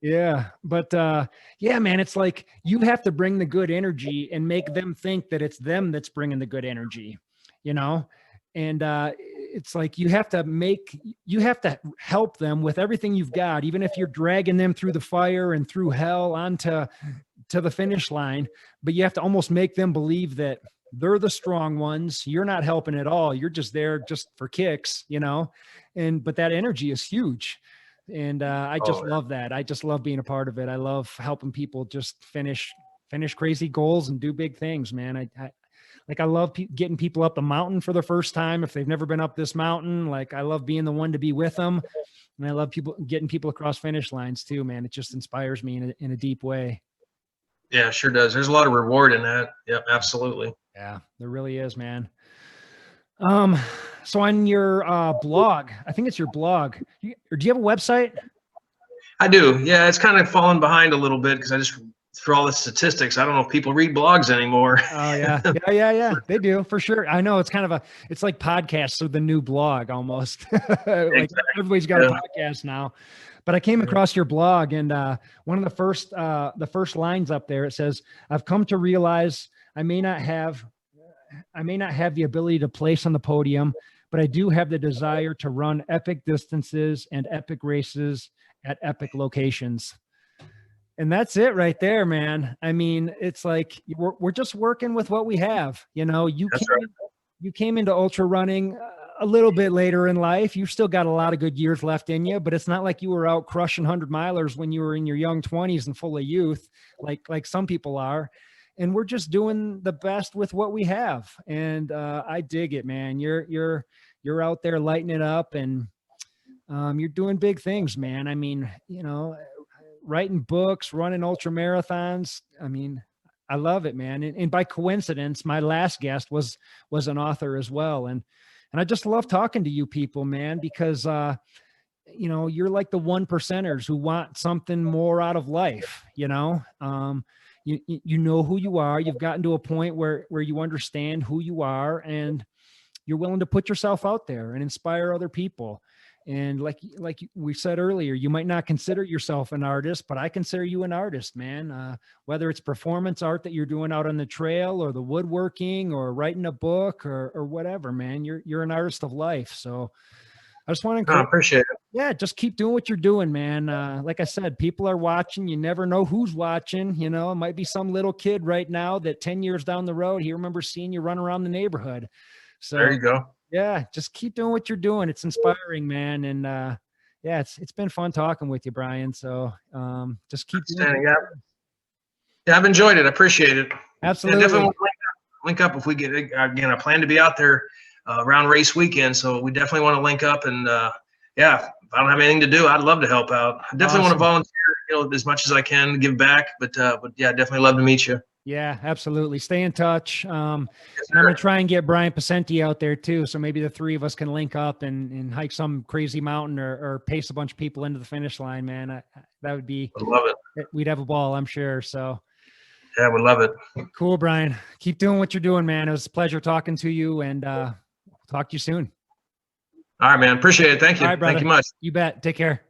yeah, but yeah, man, it's like, you have to bring the good energy and make them think that it's them that's bringing the good energy, and it's like, you have to help them with everything you've got, even if you're dragging them through the fire and through hell to the finish line, but you have to almost make them believe that they're the strong ones. You're not helping at all. You're just there just for kicks, but that energy is huge. And I just love that. I just love being a part of it. I love helping people just finish crazy goals and do big things, man. I love getting people up the mountain for the first time if they've never been up this mountain. Like, I love being the one to be with them, and I love getting people across finish lines too, man. It just inspires me in a deep way. Yeah, sure does. There's a lot of reward in that. Yep, absolutely. Yeah, there really is, man. So on your blog, I think it's your blog, or do you have a website? I do. Yeah, it's kind of fallen behind a little bit because I just, through all the statistics, I don't know if people read blogs anymore. Oh yeah. Yeah. They do, for sure. I know, it's it's like podcasts are the new blog almost. Like, exactly. Everybody's got a podcast now. But I came across your blog, and one of the first lines up there, it says, "I've come to realize I may not have the ability to place on the podium, but I do have the desire to run epic distances and epic races at epic locations." And that's it right there, man. I mean, it's like, we're just working with what we have. You came into ultra running a little bit later in life. You've still got a lot of good years left in you, but it's not like you were out crushing 100 milers when you were in your young 20s and full of youth, like some people are. And we're just doing the best with what we have. And I dig it, man. You're out there lighting it up, and you're doing big things, man. I mean, writing books, running ultra marathons. I mean, I love it, man. And by coincidence, my last guest was an author as well. And I just love talking to you people, man, because, you know, you're like the 1%ers who want something more out of life, you know. You know who you are. You've gotten to a point where you understand who you are, and you're willing to put yourself out there and inspire other people. And like we said earlier, you might not consider yourself an artist, but I consider you an artist, man. Whether it's performance art that you're doing out on the trail, or the woodworking, or writing a book, or whatever, man, you're an artist of life. So I just want to I appreciate it. Yeah, just keep doing what you're doing, man. Like I said, people are watching. You never know who's watching. You know, it might be some little kid right now that 10 years down the road, he remembers seeing you run around the neighborhood. So there you go. Yeah, just keep doing what you're doing. It's inspiring, man. And yeah, it's been fun talking with you, Brian. So just keep doing it. Yeah, I've enjoyed it. I appreciate it. Absolutely. Yeah, definitely link up if we get, again, I plan to be out there around race weekend. So we definitely want to link up, and yeah, if I don't have anything to do, I'd love to help out. I definitely want to volunteer, you know, as much as I can, give back, but yeah, definitely love to meet you. Yeah, absolutely. Stay in touch. And I'm going to try and get Brian Pacenti out there too. So maybe the three of us can link up and hike some crazy mountain, or pace a bunch of people into the finish line, man. That would be, I'd love it. We'd have a ball, I'm sure. So yeah, we'd love it. Cool, Brian. Keep doing what you're doing, man. It was a pleasure talking to you, and we'll talk to you soon. All right, man. Appreciate it. Thank you. All right, brother. Thank you much. You bet. Take care.